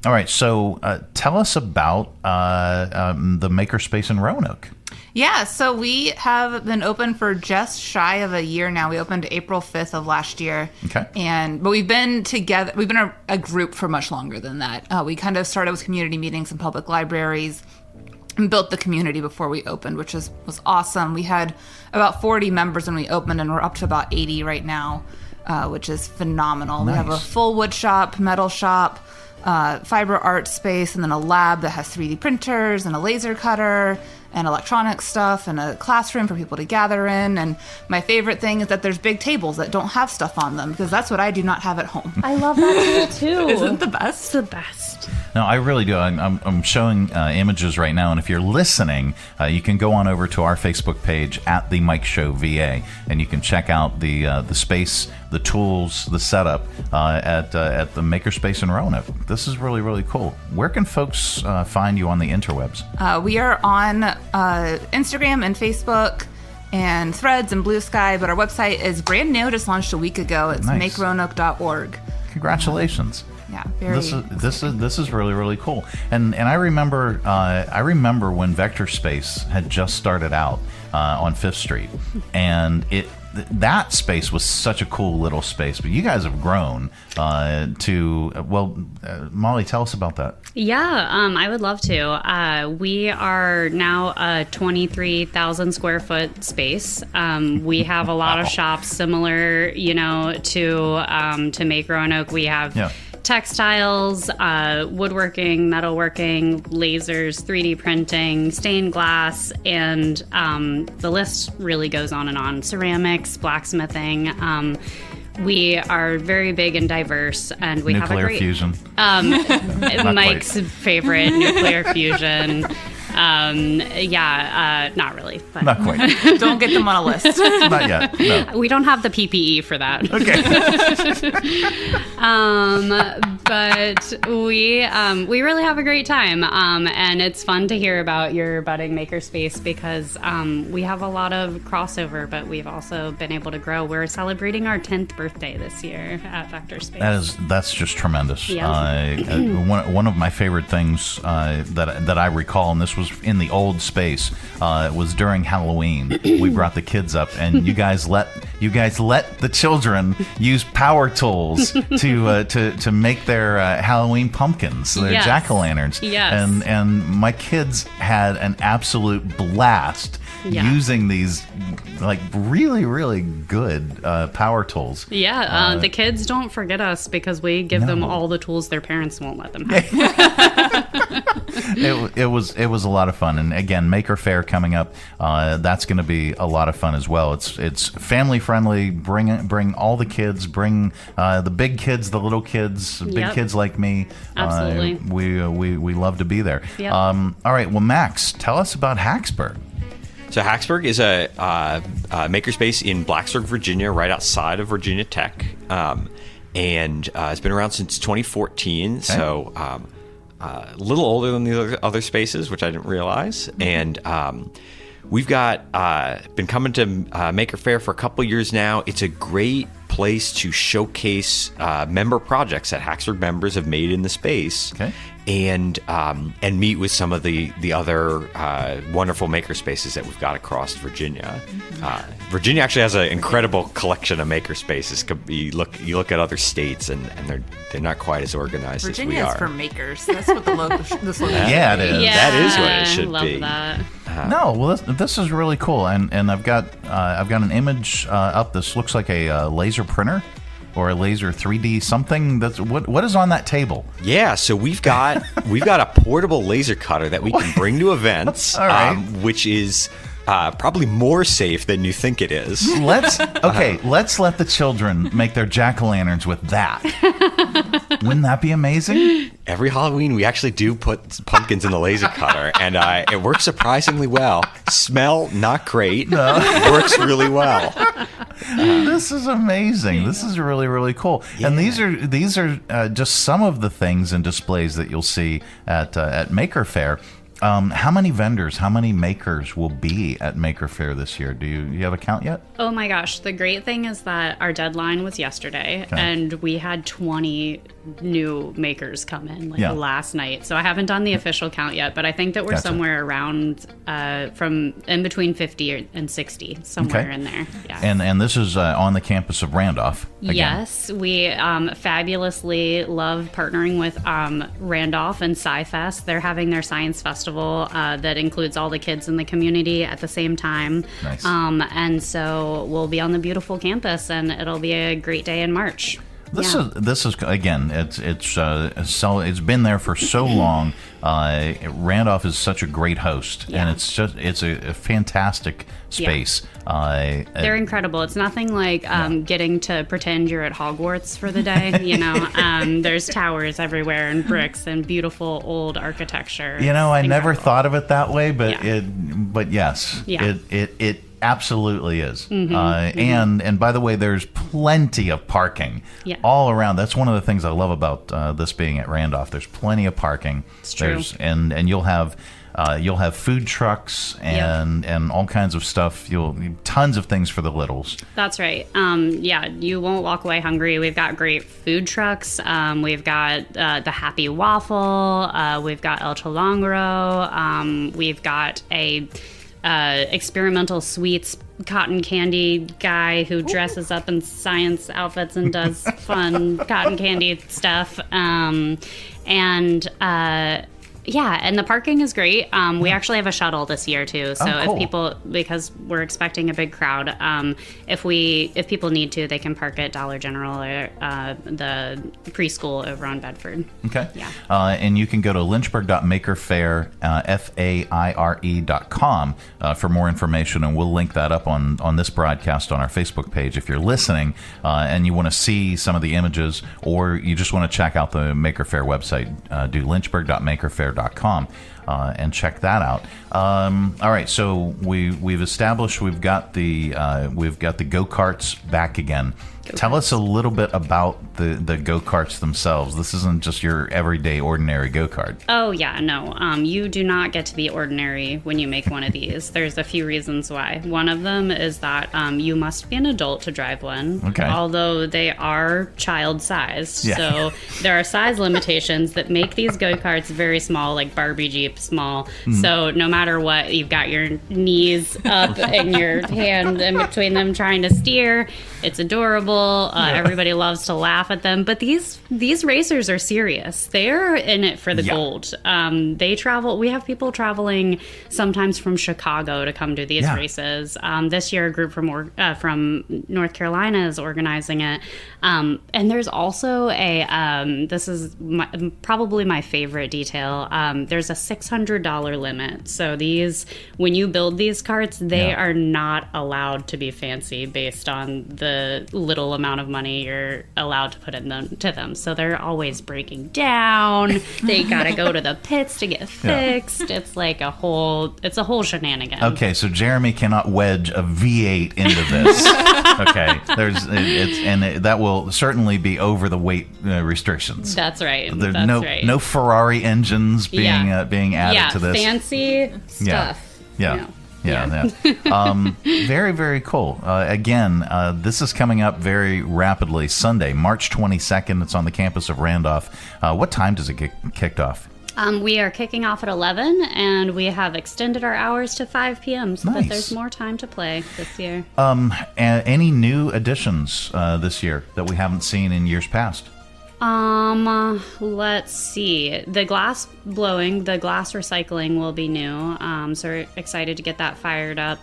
right, so tell us about the Makerspace in Roanoke. Yeah, so we have been open for just shy of a year now. We opened April 5th of last year. Okay. But we've been together. We've been a group for much longer than that. We kind of started with community meetings in public libraries and built the community before we opened, which was awesome. We had about 40 members when we opened, and we're up to about 80 right now, which is phenomenal. Nice. We have a full wood shop, metal shop, fiber art space, and then a lab that has 3D printers and a laser cutter and electronic stuff and a classroom for people to gather in. And my favorite thing is that there's big tables that don't have stuff on them, because that's what I do not have at home. I love that too. Isn't it the best? It's the best. No, I really do. I'm showing images right now, and if you're listening, you can go on over to our Facebook page at the Mike Show VA, and you can check out the space, the tools, the setup at the Makerspace in Roanoke. This is really, really cool. Where can folks find you on the interwebs? We are on Instagram and Facebook and Threads and Blue Sky, but our website is brand new, just launched a week ago. It's makeroanoke.org. Congratulations. Yeah, this is really, really cool. And I remember when Vector Space had just started out on 5th Street, and that space was such a cool little space, but you guys have grown Mollie, tell us about that. Yeah, I would love to. We are now a 23,000 square foot space. We have a lot of shops similar, to Make Roanoke. We have textiles, woodworking, metalworking, lasers, 3D printing, stained glass, and the list really goes on and on. Ceramics, blacksmithing. We are very big and diverse, and we have a great... Nuclear fusion. Mike's favorite, nuclear fusion. Not really. But. Not quite. Don't get them on a list. Not yet. No. We don't have the PPE for that. Okay. But we really have a great time. And it's fun to hear about your budding makerspace because we have a lot of crossover, but we've also been able to grow. We're celebrating our 10th birthday this year at Vector Space. That's just tremendous. Yeah. One of my favorite things that I recall, and this was in the old space, was during Halloween. We brought the kids up, and you guys let the children use power tools to make their Halloween pumpkins, their jack-o'-lanterns. Yes. And my kids had an absolute blast using these like really, really good power tools. Yeah, the kids don't forget us because we give them all the tools their parents won't let them have. It was a lot of fun, and again, Maker Faire coming up. That's going to be a lot of fun as well. It's family friendly. Bring all the kids. Bring the big kids, the little kids, big kids like me. Absolutely. We love to be there. Yep. All right. Well, Max, tell us about Hacksburg. So Hacksburg is a makerspace in Blacksburg, Virginia, right outside of Virginia Tech, and it's been around since 2014. Okay. So a little older than the other spaces, which I didn't realize. And we've got been coming to Maker Faire for a couple years now. It's a great place to showcase member projects that Hacksburg members have made in the space. Okay. And meet with some of the other wonderful maker spaces that we've got across Virginia. Virginia actually has an incredible collection of maker spaces. You look at other states and they're not quite as organized Virginia as we are. is for makers. That's what this logo is. Yeah, it is. Yeah, that is what it should love be. That. No, well, this is really cool, and I've got an image up. This looks like a laser printer. Or a laser 3D something. That's what is on that table? Yeah, so we've got a portable laser cutter that we can bring to events, All right. Which is probably more safe than you think it is. Let's let the children make their jack-o'-lanterns with that. Wouldn't that be amazing? Every Halloween, we actually do put pumpkins in the laser cutter, and it works surprisingly well. Smell, not great. No. Works really well. This is amazing. This is really, really cool. Yeah. And these are just some of the things and displays that you'll see at Maker Faire. How many vendors, how many makers will be at Maker Faire this year? Do you have a count yet? Oh my gosh. The great thing is that our deadline was yesterday, and we had 20 new makers come in last night. So I haven't done the official count yet, but I think that we're somewhere around from in between 50 and 60, somewhere in there. Yeah. And this is on the campus of Randolph. Again. Yes, we fabulously love partnering with Randolph and Sci-Fest. They're having their science festival that includes all the kids in the community at the same time. Nice. And so we'll be on the beautiful campus, and it'll be a great day in March. This is again. It's been there for so long. Randolph is such a great host, and it's a fantastic space. They're incredible. It's nothing like getting to pretend you're at Hogwarts for the day. There's towers everywhere and bricks and beautiful old architecture. I never thought of it that way, but yes, it absolutely is. And by the way, there's plenty of parking all around. That's one of the things I love about this being at Randolph. There's plenty of parking. It's true. And you'll have food trucks and all kinds of stuff. Tons of things for the littles. That's right. You won't walk away hungry. We've got great food trucks. We've got the Happy Waffle. We've got El Cholangro. We've got a experimental sweets cotton candy guy who dresses up in science outfits and does fun cotton candy stuff. Yeah, and the parking is great. We actually have a shuttle this year too. So cool. if people, because we're expecting a big crowd, if people need to, they can park at Dollar General or the preschool over on Bedford. Okay. Yeah. And you can go to lynchburg.makerfaire.com for more information, and we'll link that up on this broadcast on our Facebook page. If you're listening and you want to see some of the images, or you just want to check out the Maker Faire website, do lynchburg.makerfaire.com and check that out. All right, so we've established we've got the go-karts back again. Tell us a little bit about the go-karts themselves. This isn't just your everyday, ordinary go-kart. Oh, yeah, no. You do not get to be ordinary when you make one of these. There's a few reasons why. One of them is that you must be an adult to drive one, although they are child-sized. Yeah. So there are size limitations that make these go-karts very small, like Barbie Jeep small. Mm-hmm. So no matter what, you've got your knees up and your hand in between them trying to steer. It's adorable. Everybody loves to laugh at them, but these racers are serious. They're in it for the gold. They travel. We have people traveling sometimes from Chicago to come to these races. This year, a group from North Carolina is organizing it. And there's also this is probably my favorite detail. There's a $600 limit. So when you build these carts, they are not allowed to be fancy based on the little amount of money you're allowed to put into them. So they're always breaking down. They gotta go to the pits to get fixed. It's like a whole shenanigan. Okay, so Jeremy cannot wedge a V8 into this. Okay, that will certainly be over the weight restrictions. That's right. There's no Ferrari engines being added to this. Fancy stuff. Yeah. Very, very cool. Again, this is coming up very rapidly. Sunday, March 22nd. It's on the campus of Randolph. What time does it get kicked off? We are kicking off at 11, and we have extended our hours to 5 p.m. so that there's more time to play this year. Any new additions this year that we haven't seen in years past? Let's see. The glass recycling will be new. So we're excited to get that fired up.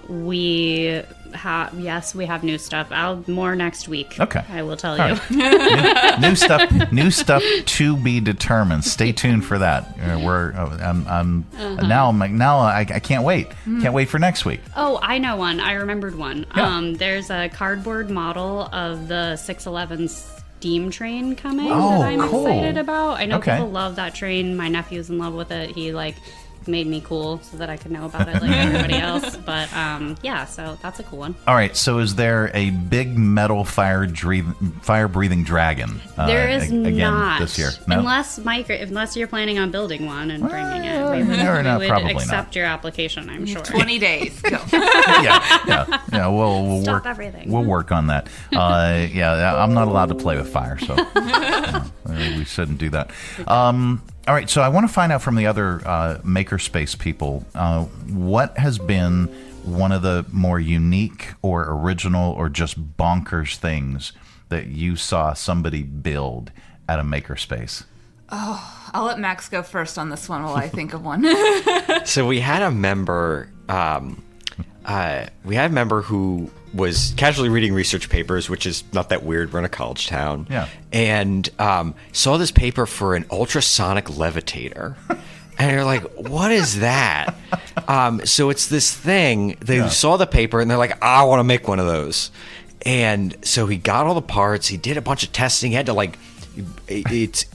We have new stuff. More next week. Okay. I will tell you. Right. new stuff to be determined. Stay tuned for that. Now I can't wait. Can't wait for next week. Oh, I know one. I remembered one. Yeah. There's a cardboard model of the 611 steam train coming that I'm excited about. I know people love that train. My nephew's in love with it. He made me cool so that I could know about it like everybody else. But so that's a cool one. All right, so is there a big metal fire-breathing dragon again not this year? No? Unless you're planning on building one and bringing it. We would accept your application, I'm sure. 20 days. Go. Yeah. We'll Stop work. Everything. We'll work on that. I'm not allowed to play with fire, so we shouldn't do that. All right, so I want to find out from the other Makerspace people, what has been one of the more unique or original or just bonkers things that you saw somebody build at a Makerspace? Oh, I'll let Max go first on this one while I think of one. So we had a member who was casually reading research papers, which is not that weird. We're in a college town. Yeah. And saw this paper for an ultrasonic levitator. And you're like, what is that? So it's this thing. They saw the paper, and they're like, I want to make one of those. And so he got all the parts. He did a bunch of testing. He had to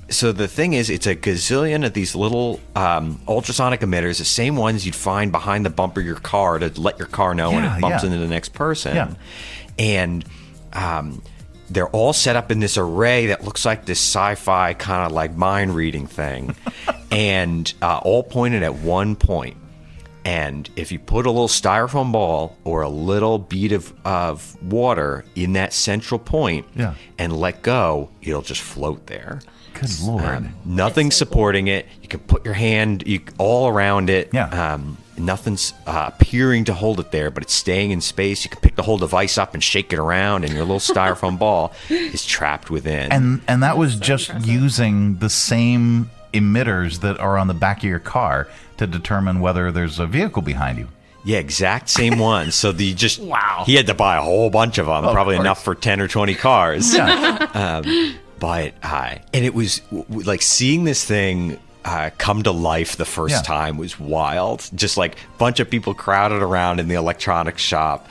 so the thing is, it's a gazillion of these little ultrasonic emitters, the same ones you'd find behind the bumper of your car to let your car know when it bumps into the next person. Yeah. And they're all set up in this array that looks like this sci-fi kind of like mind reading thing, and all pointed at one point. And if you put a little styrofoam ball or a little bead of water in that central point and let go, it'll just float there. Good Lord. Nothing's supporting it. You can put your hand all around it. Yeah. Nothing's appearing to hold it there, but it's staying in space. You can pick the whole device up and shake it around, and your little styrofoam ball is trapped within. And that was just using the same emitters that are on the back of your car to determine whether there's a vehicle behind you. Yeah, exact same one. So he had to buy a whole bunch of them, probably enough for 10 or 20 cars. Yeah. And it was like seeing this thing come to life the first time was wild. Just like a bunch of people crowded around in the electronics shop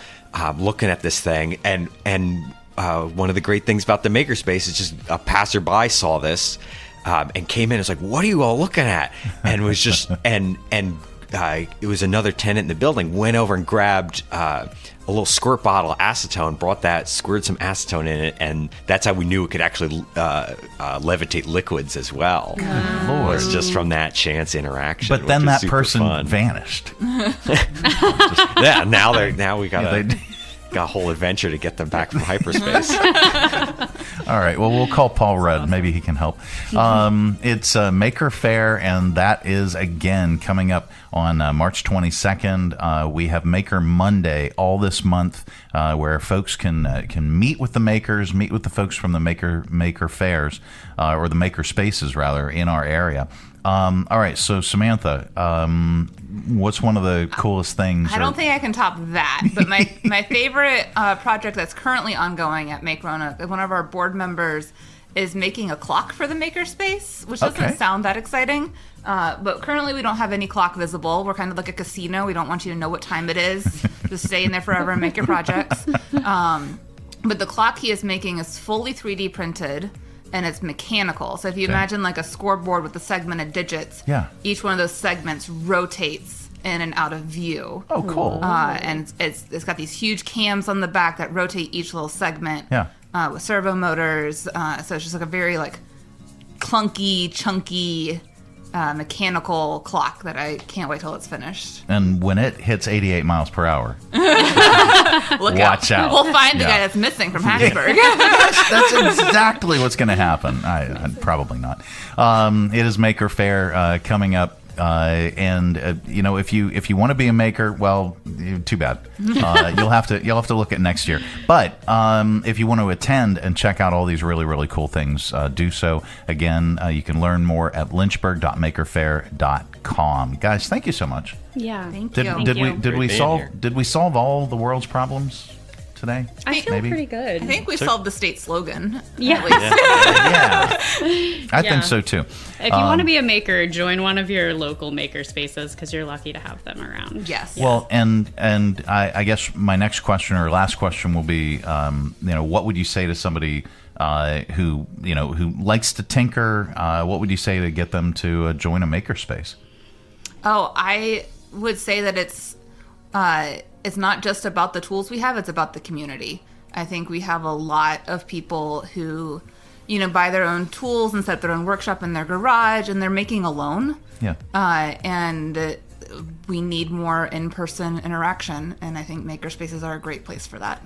looking at this thing. And one of the great things about the Makerspace is just a passerby saw this and came in and was like, what are you all looking at? And was just, it was another tenant in the building, went over and grabbed a little squirt bottle of acetone, brought that, squirted some acetone in it, and that's how we knew it could actually levitate liquids as well. Good Lord. It was just from that chance interaction. But then that person vanished. Now we got a whole adventure to get them back from hyperspace. All right. Well, we'll call Paul Rudd. Maybe he can help. It's Maker Faire, and that is, again, coming up on March 22nd. We have Maker Monday all this month where folks can meet with the makers, meet with the folks from the Maker Fairs, or the Maker Spaces, rather, in our area. All right, so Samantha, what's one of the coolest things? I don't think I can top that, but my favorite project that's currently ongoing at Make Roanoke, one of our board members is making a clock for the Makerspace, which doesn't sound that exciting. But currently we don't have any clock visible. We're kind of like a casino. We don't want you to know what time it is. Just stay in there forever and make your projects. But the clock he is making is fully 3D printed. And it's mechanical. So if you imagine like a scoreboard with the segmented digits, each one of those segments rotates in and out of view. Oh, cool. And it's got these huge cams on the back that rotate each little segment with servo motors. So it's just like a very like clunky, chunky mechanical clock that I can't wait till it's finished. And when it hits 88 miles per hour, watch out. We'll find the guy that's missing from Hacksburg. That's exactly what's going to happen. Probably not. It is Maker Faire coming up. If you want to be a maker, well, too bad. You'll have to look at next year. But if you want to attend and check out all these really, really cool things, do so. Again, you can learn more at lynchburg.makerfaire.com. Guys, thank you so much. Yeah, thank you. Did we solve all the world's problems today? I feel pretty good. I think we solved the state slogan. Yeah. I think so too. If you want to be a maker, join one of your local maker spaces because you're lucky to have them around. Yes. Well, and I guess my next question or last question will be, what would you say to somebody who likes to tinker? What would you say to get them to join a makerspace? Oh, I would say that it's not just about the tools we have, it's about the community. I think we have a lot of people who, buy their own tools and set up their own workshop in their garage, and they're making alone. Yeah. And we need more in-person interaction, and I think makerspaces are a great place for that.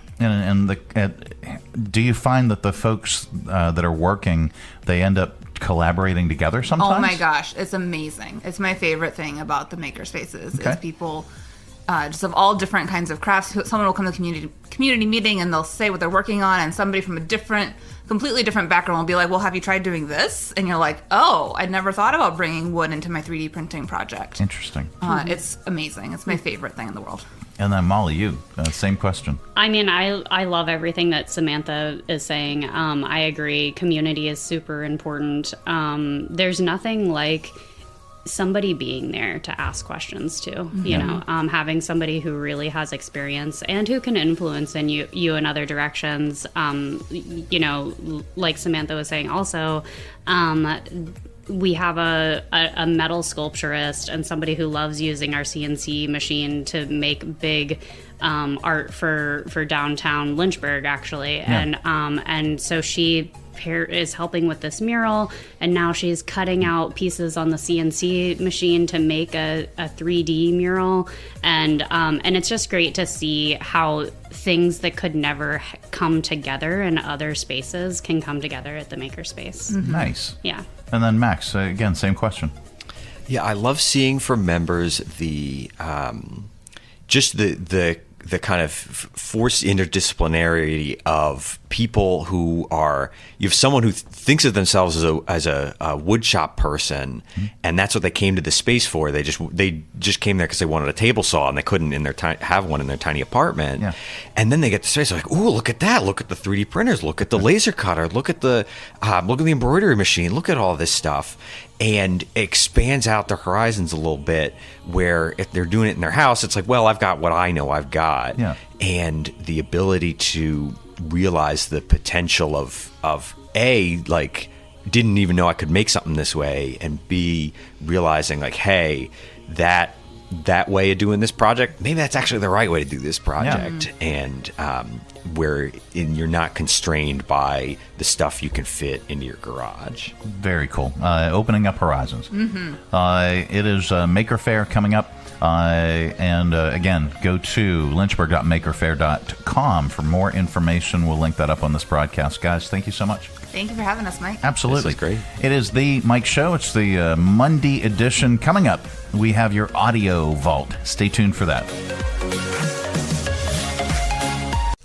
Do you find that the folks that are working, they end up collaborating together sometimes? Oh my gosh, it's amazing. It's my favorite thing about the makerspaces is people just of all different kinds of crafts. Someone will come to the community meeting and they'll say what they're working on, and somebody from a completely different background will be like, well, have you tried doing this? And you're like, oh, I'd never thought about bringing wood into my 3D printing project. Interesting. It's amazing. It's my favorite thing in the world. And then Molly, you, same question. I mean, I love everything that Samantha is saying. I agree. Community is super important. There's nothing like somebody being there to ask questions to, having somebody who really has experience and who can influence you in other directions. Like Samantha was saying also, we have a metal sculpturist and somebody who loves using our CNC machine to make big art for downtown Lynchburg, actually. Yeah. And so she is helping with this mural, and now she's cutting out pieces on the CNC machine to make a 3D mural, and it's just great to see how things that could never come together in other spaces can come together at the Makerspace. Mm-hmm. Nice. Yeah. And then Max, again, same question. Yeah, I love seeing from members the just the kind of forced interdisciplinarity of people who are, you have someone who thinks of themselves as a woodshop person, and that's what they came to the space for. They just came there because they wanted a table saw and they couldn't have one in their tiny apartment. Yeah. And then they get to space, they're like, ooh, look at that! Look at the 3D printers! Look at the laser cutter! Look at the embroidery machine! Look at all this stuff! And expands out their horizons a little bit, where if they're doing it in their house, it's like, well, I've got what I know I've got. Yeah. And the ability to realize the potential of A, like, didn't even know I could make something this way, and B, realizing, like, hey, that way of doing this project, maybe that's actually the right way to do this project. Yeah. And where you're not constrained by the stuff you can fit into your garage. Very cool. Opening up horizons. It is Maker Faire coming up. And again, go to lynchburg.makerfaire.com for more information. We'll link that up on this broadcast. Guys, thank you so much. Thank you for having us, Mike. Absolutely. This is great. It is the Mike Show. It's the Monday edition. Coming up, we have your Audio Vault. Stay tuned for that.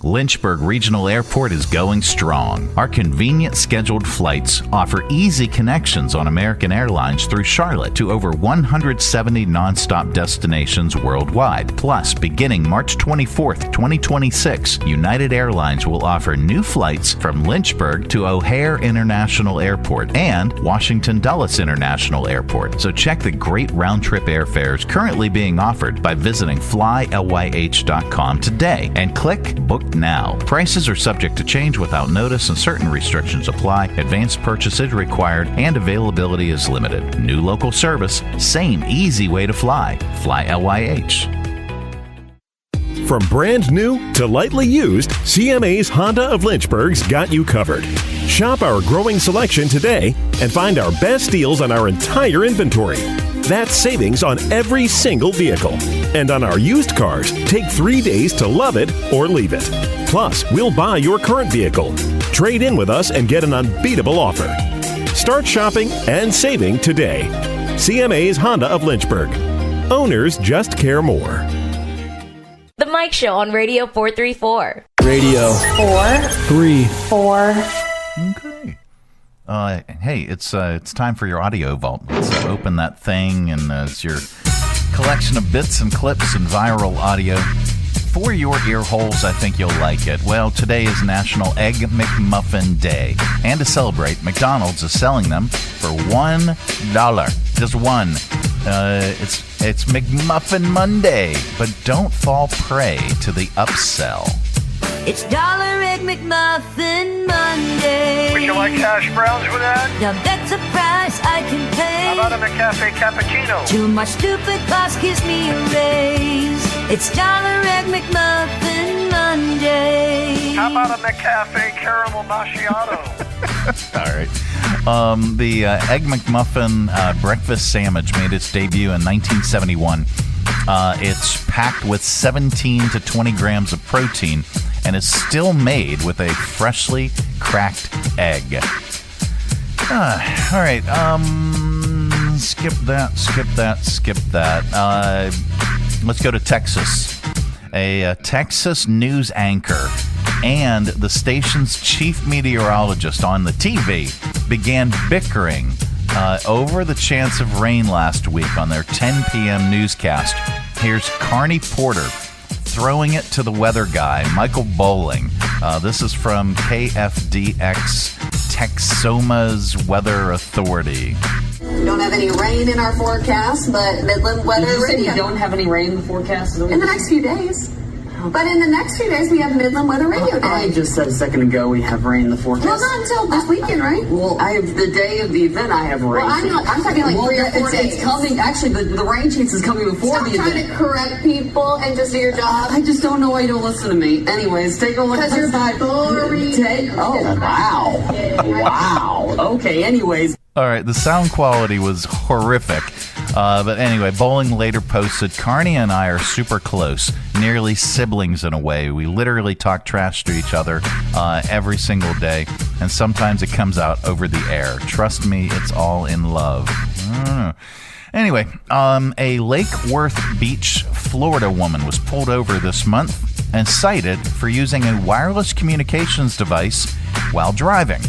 Lynchburg Regional Airport is going strong. Our convenient scheduled flights offer easy connections on American Airlines through Charlotte to over 170 nonstop destinations worldwide. Plus, beginning March 24th, 2026, United Airlines will offer new flights from Lynchburg to O'Hare International Airport and Washington Dulles International Airport. So check the great round-trip airfares currently being offered by visiting flylyh.com today and click Book Now. Prices are subject to change without notice and certain restrictions apply. Advanced purchase is required and availability is limited. New local service, same easy way to fly. Fly LYH. From brand new to lightly used, CMA's Honda of Lynchburg's got you covered. Shop our growing selection today and find our best deals on our entire inventory. That's savings on every single vehicle. And on our used cars, take 3 days to love it or leave it. Plus, we'll buy your current vehicle. Trade in with us and get an unbeatable offer. Start shopping and saving today. CMA's Honda of Lynchburg. Owners just care more. The Mike Show on Radio 434. Radio 434. Okay. Hey, it's time for your Audio Vault. Let's open that thing, and it's your collection of bits and clips and viral audio for your ear holes. I think you'll like it. Well, today is National Egg McMuffin Day, and to celebrate, McDonald's is selling them for $1. Just one. It's McMuffin Monday, but don't fall prey to the upsell. It's Dollar Egg McMuffin Monday. Would you like hash browns with that? Now that's a price I can pay. How about a McCafe cappuccino? Too much stupid cost gives me a raise. It's Dollar Egg McMuffin Monday. How about a McCafe caramel macchiato? All right. The Egg McMuffin breakfast sandwich made its debut in 1971. It's packed with 17 to 20 grams of protein, and it's still made with a freshly cracked egg. All right. Skip that. Let's go to Texas. A Texas news anchor and the station's chief meteorologist on the TV began bickering over the chance of rain last week on their 10 p.m. newscast. Here's Carney Porter throwing it to the weather guy, Michael Bowling. This is from KFDX, Texoma's Weather Authority. We don't have any rain in our forecast, but Midland Weather Radio. Did you say you don't have any rain in the forecast? In the next few days. But in the next few days, we have Midland Weather Radio Day. I just said a second ago we have rain in the forecast. Well, not until this weekend, right? Well, I have the day of the event. I have rain. Well, I'm talking like 3 or 4 days. It's coming. Actually, the rain chance is coming before the event. Stop trying to correct people and just do your job. I just don't know why you don't listen to me. Anyways, take a look at the side. Oh, wow. Wow. Okay, anyways. All right, the sound quality was horrific. But anyway, Bowling later posted, Carney and I are super close, nearly siblings in a way. We literally talk trash to each other every single day, and sometimes it comes out over the air. Trust me, it's all in love. Anyway, a Lake Worth Beach, Florida woman was pulled over this month and cited for using a wireless communications device while driving.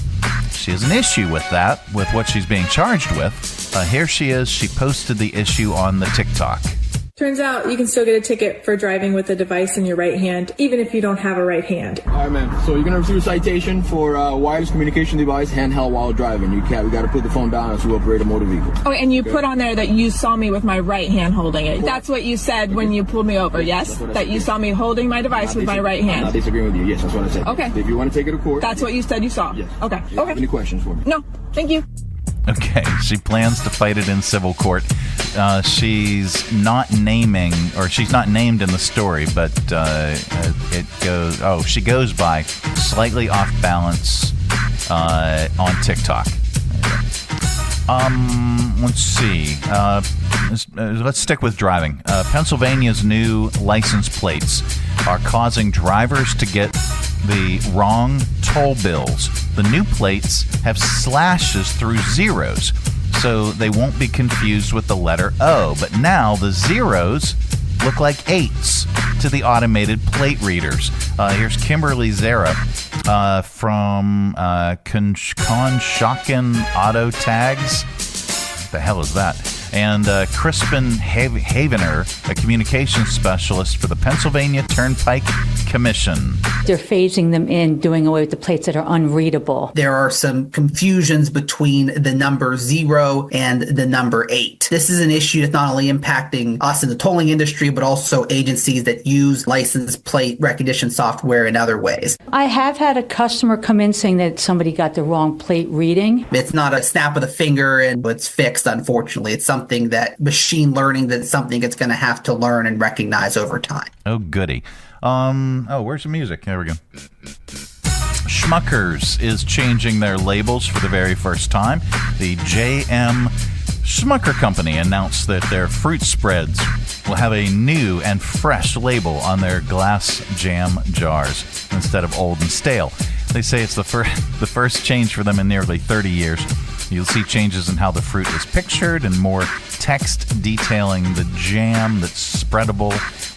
She has an issue with that, with what she's being charged with. Here she is. She posted the issue on the TikTok. Turns out you can still get a ticket for driving with a device in your right hand, even if you don't have a right hand. All right, ma'am. So you're going to receive a citation for wireless communication device handheld while driving. We got to put the phone down as we operate a motor vehicle. Oh, and you put on there that you saw me with my right hand holding it. That's what you said when you pulled me over, yes? That you saw me holding my device with my right hand. I'm not disagreeing with you. Yes, that's what I said. Okay. If you want to take it to court. That's what you said you saw? Yes. Okay. You have any questions for me? No, thank you. Okay, she plans to fight it in civil court. She's not named in the story, but it goes. Oh, she goes by slightly off balance on TikTok. Let's see. Let's stick with driving. Pennsylvania's new license plates are causing drivers to get the wrong toll bills. The new plates have slashes through zeros, so they won't be confused with the letter O. But now the zeros look like 8s to the automated plate readers. Here's Kimberly Zara from Conshocken Auto Tags. What the hell is that? And Crispin Havener, a communications specialist for the Pennsylvania Turnpike Commission. They're phasing them in, doing away with the plates that are unreadable. There are some confusions between the number 0 and the number 8. This is an issue that's not only impacting us in the tolling industry, but also agencies that use license plate recognition software in other ways. I have had a customer come in saying that somebody got the wrong plate reading. It's not a snap of the finger and it's fixed, unfortunately. It's something that machine learning, that's something it's going to have to learn and recognize over time. Oh, goody. Where's the music? There we go. Schmuckers is changing their labels for the very first time. The J.M. Schmucker Company announced that their fruit spreads will have a new and fresh label on their glass jam jars instead of old and stale. They say it's the first change for them in nearly 30 years. You'll see changes in how the fruit is pictured and more text detailing the jam that's spreadable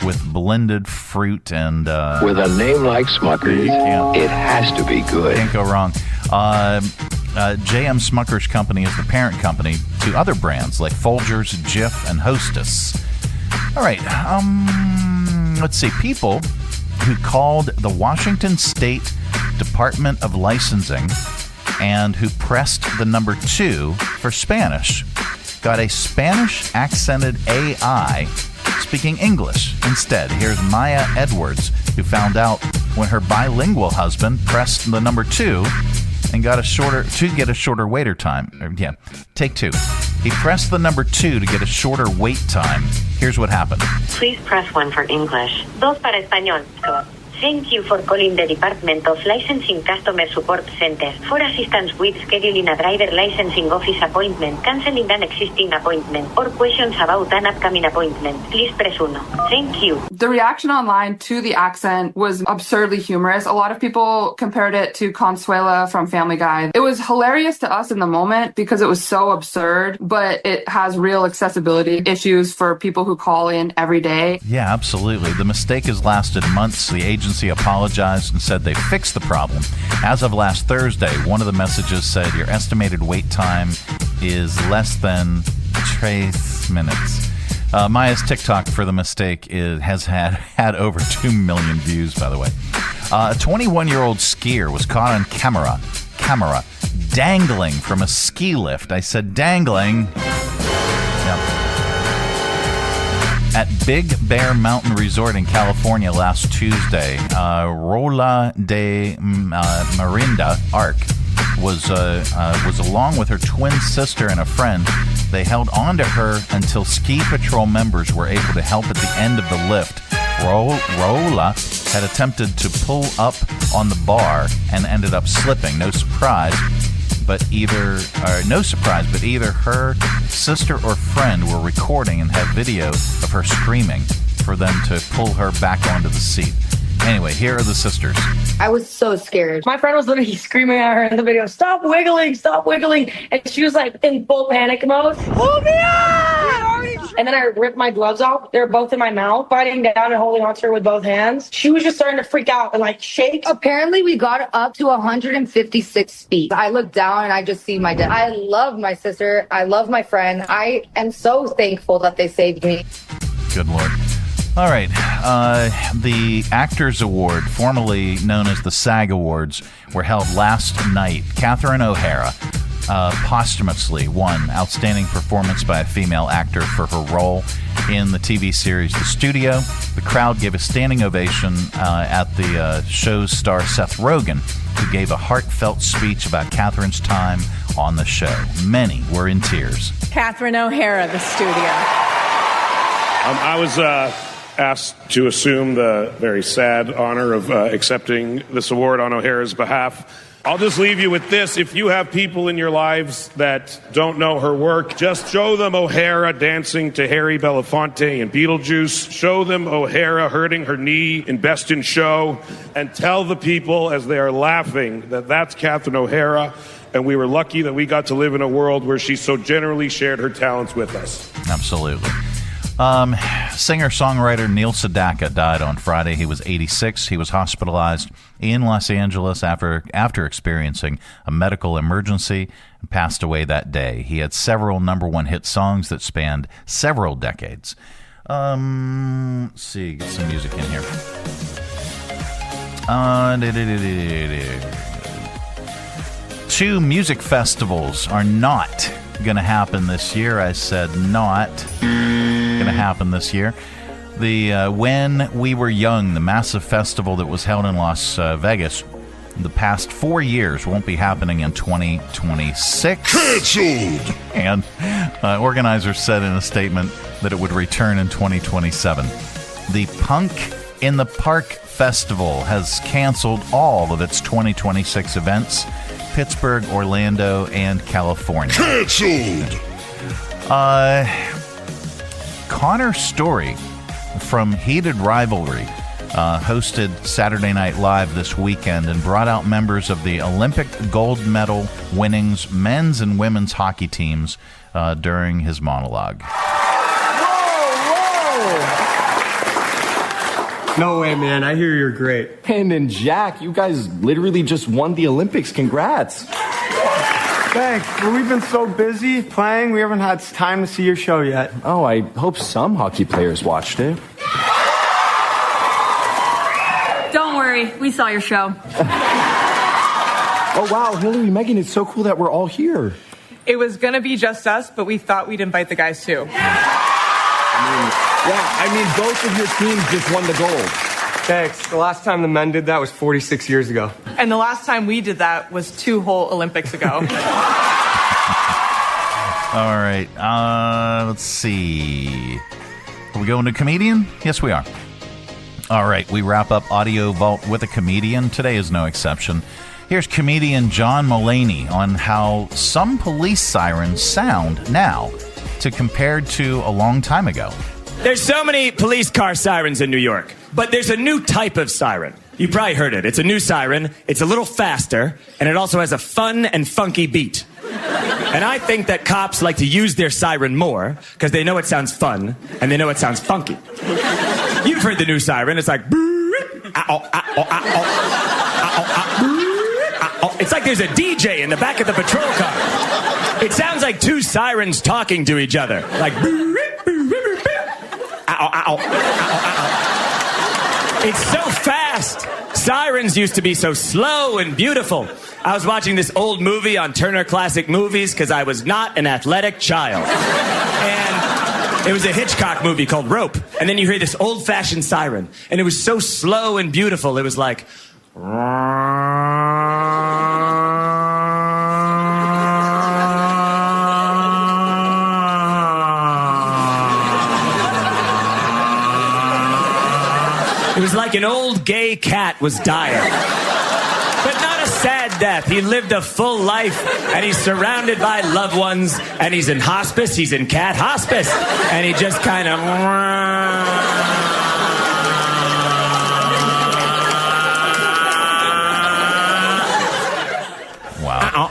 with blended fruit and... With a name like Smuckers, it has to be good. Can't go wrong. J.M. Smuckers Company is the parent company to other brands like Folgers, Jif, and Hostess. All right. Let's see. People who called the Washington State Department of Licensing and who pressed the number 2 for Spanish got a Spanish accented AI speaking English instead. Here's Maya Edwards, who found out when her bilingual husband pressed the number 2 and got a shorter waiter time. Take 2. He pressed the number 2 to get a shorter wait time. Here's what happened. Please press 1 for English. 2 para español. Thank you for calling the Department of Licensing Customer Support Center. For assistance with scheduling a driver licensing office appointment, canceling an existing appointment, or questions about an upcoming appointment, please press 1. Thank you. The reaction online to the accent was absurdly humorous. A lot of people compared it to Consuela from Family Guy. It was hilarious to us in the moment because it was so absurd, but it has real accessibility issues for people who call in every day. Yeah, absolutely. The mistake has lasted months. The agency apologized and said they fixed the problem. As of last Thursday, one of the messages said your estimated wait time is less than 3 minutes. Maya's TikTok for the mistake has had over 2 million views, by the way. A 21-year-old skier was caught on camera dangling from a ski lift. I said dangling. At Big Bear Mountain Resort in California last Tuesday, Rola de Marinda Arc was along with her twin sister and a friend. They held on to her until ski patrol members were able to help at the end of the lift. Rola had attempted to pull up on the bar and ended up slipping. No surprise, but either her sister or friend were recording and had video of her screaming for them to pull her back onto the seat. Anyway, here are the sisters. I was so scared. My friend was literally screaming at her in the video, stop wiggling. And she was like in full panic mode. Pull me up! And then I ripped my gloves off. They were both in my mouth, biting down and holding onto her with both hands. She was just starting to freak out and like shake. Apparently we got up to 156 feet. I looked down and I just see my dad. I love my sister. I love my friend. I am so thankful that they saved me. Good Lord. All right. The Actors Award, formerly known as the SAG Awards, were held last night. Catherine O'Hara posthumously won Outstanding Performance by a Female Actor for her role in the TV series The Studio. The crowd gave a standing ovation at the show's star Seth Rogen, who gave a heartfelt speech about Catherine's time on the show. Many were in tears. Catherine O'Hara, The Studio. I was asked to assume the very sad honor of accepting this award on O'Hara's behalf. I'll just leave you with this. If you have people in your lives that don't know her work, just show them O'Hara dancing to Harry Belafonte in Beetlejuice. Show them O'Hara hurting her knee in Best in Show. And tell the people as they are laughing that that's Catherine O'Hara. And we were lucky that we got to live in a world where she so generally shared her talents with us. Absolutely. Singer-songwriter Neil Sedaka died on Friday. He was 86. He was hospitalized in Los Angeles after experiencing a medical emergency and passed away that day. He had several #1 hit songs that spanned several decades. Let's see, get some music in here. 2 music festivals are not going to happen this year. I said not going to happen this year. The When We Were Young, the massive festival that was held in Las Vegas the past 4 years, won't be happening in 2026. Canceled! And organizers said in a statement that it would return in 2027. The Punk in the Park Festival has canceled all of its 2026 events. Pittsburgh, Orlando, and California. Canceled! Connor Story from Heated Rivalry hosted Saturday Night Live this weekend and brought out members of the Olympic gold medal winnings men's and women's hockey teams during his monologue. Whoa! No way, man. I hear you're great. And then Jack, you guys literally just won the Olympics. Congrats. Thanks. Well, we've been so busy playing, we haven't had time to see your show yet. Oh, I hope some hockey players watched it. Don't worry, we saw your show. Oh, wow, Hillary, Megan, it's so cool that we're all here. It was going to be just us, but we thought we'd invite the guys too. Both of your teams just won the gold. Thanks. The last time the men did that was 46 years ago. And the last time we did that was 2 whole Olympics ago. All right. Let's see. Are we going to comedian? Yes, we are. All right. We wrap up AudioVault with a comedian. Today is no exception. Here's comedian John Mulaney on how some police sirens sound now to compared to a long time ago. There's so many police car sirens in New York, but there's a new type of siren. You probably heard it. It's a new siren. It's a little faster, and it also has a fun and funky beat. And I think that cops like to use their siren more because they know it sounds fun, and they know it sounds funky. You've heard the new siren. It's like... It's like there's a DJ in the back of the patrol car. It sounds like 2 sirens talking to each other. Like... It's so fast. Sirens used to be so slow and beautiful. I was watching this old movie on Turner Classic Movies because I was not an athletic child. And it was a Hitchcock movie called Rope. And then you hear this old-fashioned siren. And it was so slow and beautiful. It was like... It was like an old gay cat was dying. But not a sad death. He lived a full life, and he's surrounded by loved ones, and he's in hospice, he's in cat hospice, and he just kind of... Wow.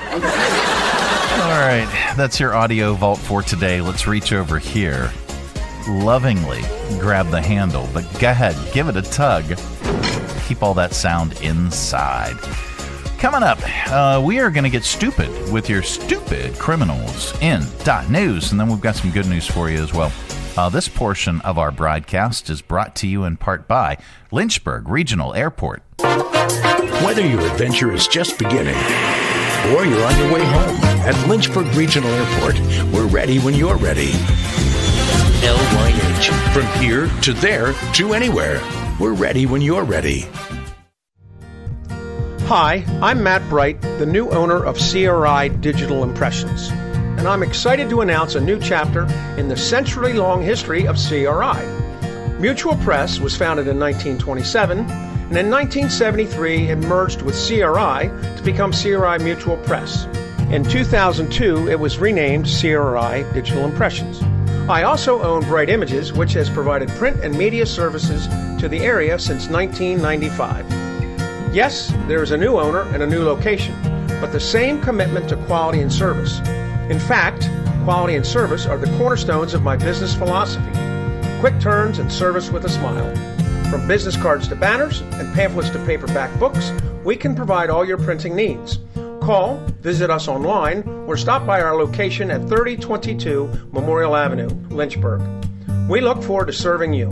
All right, that's your AudioVault for today. Let's reach over here lovingly grab the handle, but go ahead, give it a tug. Keep all that sound inside. Coming up, we are going to get stupid with your stupid criminals in .news, and then we've got some good news for you as well. This portion of our broadcast is brought to you in part by Lynchburg Regional Airport. Whether your adventure is just beginning or you're on your way home, at Lynchburg Regional Airport, we're ready when you're ready. LYH. From here to there to anywhere. We're ready when you're ready. Hi, I'm Matt Bright, the new owner of CRI Digital Impressions, and I'm excited to announce a new chapter in the century-long history of CRI. Mutual Press was founded in 1927, and in 1973 it merged with CRI to become CRI Mutual Press. In 2002, it was renamed CRI Digital Impressions. I also own Bright Images, which has provided print and media services to the area since 1995. Yes, there is a new owner and a new location, but the same commitment to quality and service. In fact, quality and service are the cornerstones of my business philosophy. Quick turns and service with a smile. From business cards to banners and pamphlets to paperback books, we can provide all your printing needs. Call, visit us online, or stop by our location at 3022 Memorial Avenue, Lynchburg. We look forward to serving you.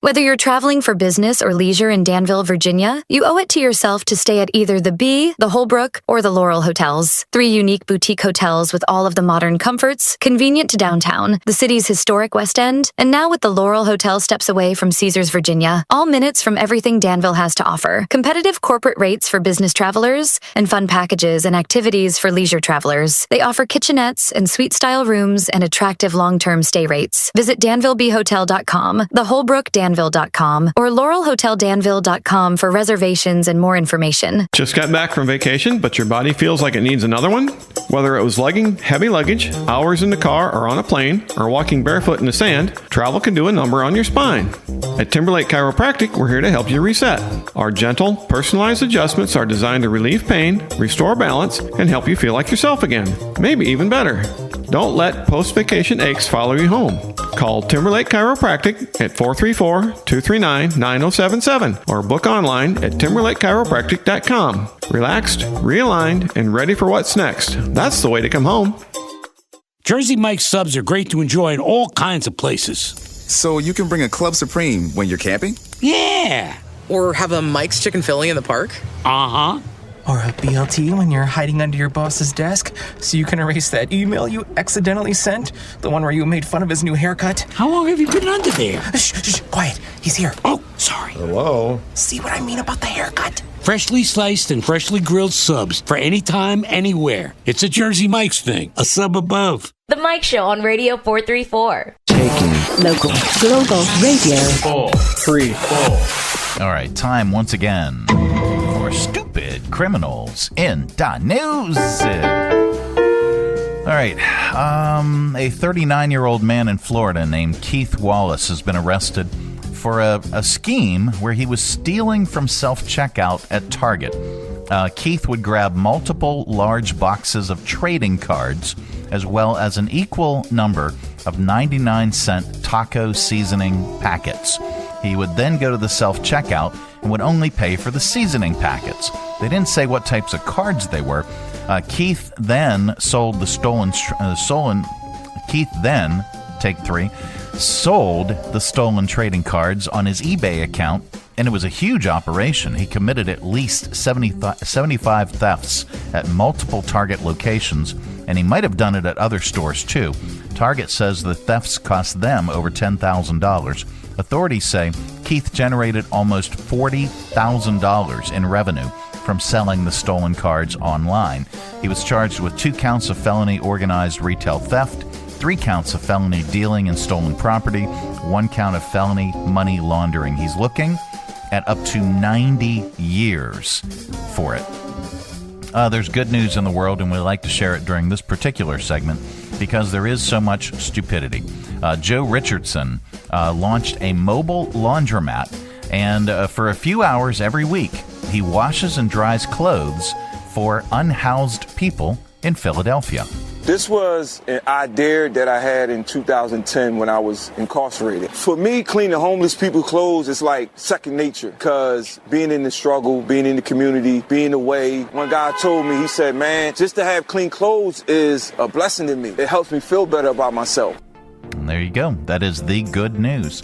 Whether you're traveling for business or leisure in Danville, Virginia, you owe it to yourself to stay at either the Bee, the Holbrook, or the Laurel hotels. 3 unique boutique hotels with all of the modern comforts, convenient to downtown, the city's historic West End, and now with the Laurel Hotel steps away from Caesars, Virginia. All minutes from everything Danville has to offer. Competitive corporate rates for business travelers, and fun packages and activities for leisure travelers. They offer kitchenettes and suite-style rooms and attractive long-term stay rates. Visit DanvilleBeeHotel.com, the Holbrook Danville.com, or LaurelHotelDanville.com for reservations and more information. Just got back from vacation, but your body feels like it needs another one? Whether it was lugging heavy luggage, hours in the car or on a plane, or walking barefoot in the sand, travel can do a number on your spine. At Timberlake Chiropractic, we're here to help you reset. Our gentle, personalized adjustments are designed to relieve pain, restore balance, and help you feel like yourself again. Maybe even better. Don't let post-vacation aches follow you home. Call Timberlake Chiropractic at 434-239-9077 or book online at TimberlakeChiropractic.com. Relaxed, realigned, and ready for what's next. That's the way to come home. Jersey Mike's subs are great to enjoy in all kinds of places. So you can bring a Club Supreme when you're camping? Yeah. Or have a Mike's Chicken Philly in the park? Uh-huh. Or a BLT when you're hiding under your boss's desk so you can erase that email you accidentally sent? The one where you made fun of his new haircut? How long have you been under there? Shh, quiet. He's here. Oh, sorry. Hello. See what I mean about the haircut? Freshly sliced and freshly grilled subs for any time, anywhere. It's a Jersey Mike's thing. A sub above. The Mike Show on Radio 434. Taking local, global radio. 4, 3, 4. All right, time once again for Stupid Criminals in .news. All right, a 39-year-old man in Florida named Keith Wallace has been arrested for a scheme where he was stealing from self-checkout at Target. Keith would grab multiple large boxes of trading cards as well as an equal number of 99-cent taco seasoning packets. He would then go to the self-checkout and would only pay for the seasoning packets. They didn't say what types of cards they were. Keith then sold the stolen trading cards on his eBay account, and it was a huge operation. He committed at least 75 thefts at multiple Target locations, and he might have done it at other stores too. Target says the thefts cost them over $10,000. Authorities say Keith generated almost $40,000 in revenue from selling the stolen cards online. He was charged with 2 counts of felony organized retail theft, 3 counts of felony dealing in stolen property, 1 count of felony money laundering. He's looking at up to 90 years for it. There's good news in the world, and we like to share it during this particular segment because there is so much stupidity. Joe Richardson launched a mobile laundromat, and for a few hours every week, he washes and dries clothes for unhoused people in Philadelphia. This was an idea that I had in 2010 when I was incarcerated. For me, cleaning homeless people's clothes is like second nature, because being in the struggle, being in the community, being away. One guy told me, he said, man, just to have clean clothes is a blessing to me. It helps me feel better about myself. And there you go. That is the good news.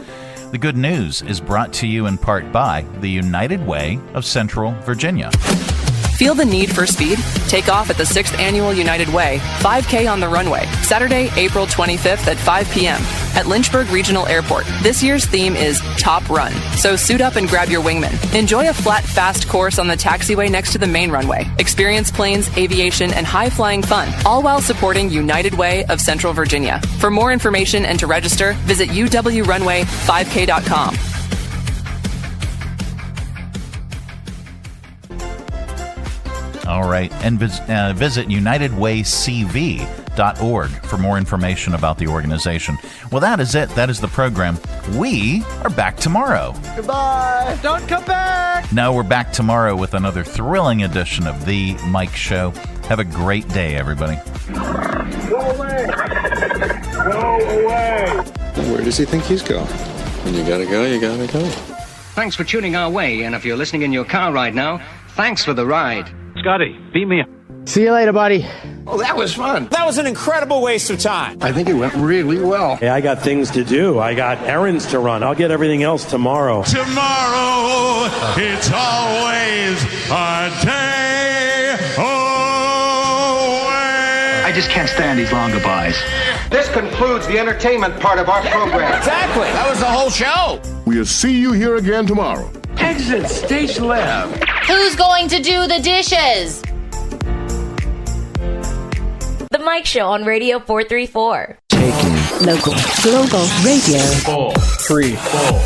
The good news is brought to you in part by the United Way of Central Virginia. Feel the need for speed? Take off at the 6th Annual United Way, 5K on the runway, Saturday, April 25th at 5 p.m. at Lynchburg Regional Airport. This year's theme is Top Run, so suit up and grab your wingman. Enjoy a flat, fast course on the taxiway next to the main runway. Experience planes, aviation, and high-flying fun, all while supporting United Way of Central Virginia. For more information and to register, visit uwrunway5k.com. All right, and visit UnitedWayCV.org for more information about the organization. Well, that is it. That is the program. We are back tomorrow. Goodbye. Don't come back. No, we're back tomorrow with another thrilling edition of The Mike Show. Have a great day, everybody. Go away. Go away. Where does he think he's going? When you gotta go, you gotta go. Thanks for tuning our way, and if you're listening in your car right now, thanks for the ride. Scotty, beat me up. See you later, buddy. Oh, that was fun. That was an incredible waste of time. I think it went really well. Hey, I got things to do. I got errands to run. I'll get everything else tomorrow. Tomorrow, it's always a day away. I just can't stand these long goodbyes. This concludes the entertainment part of our program. Exactly. That was the whole show. We'll see you here again tomorrow. Exit stage left. Who's going to do the dishes? The Mike Show on Radio 434. Taking local, global radio. 4, 3, 4.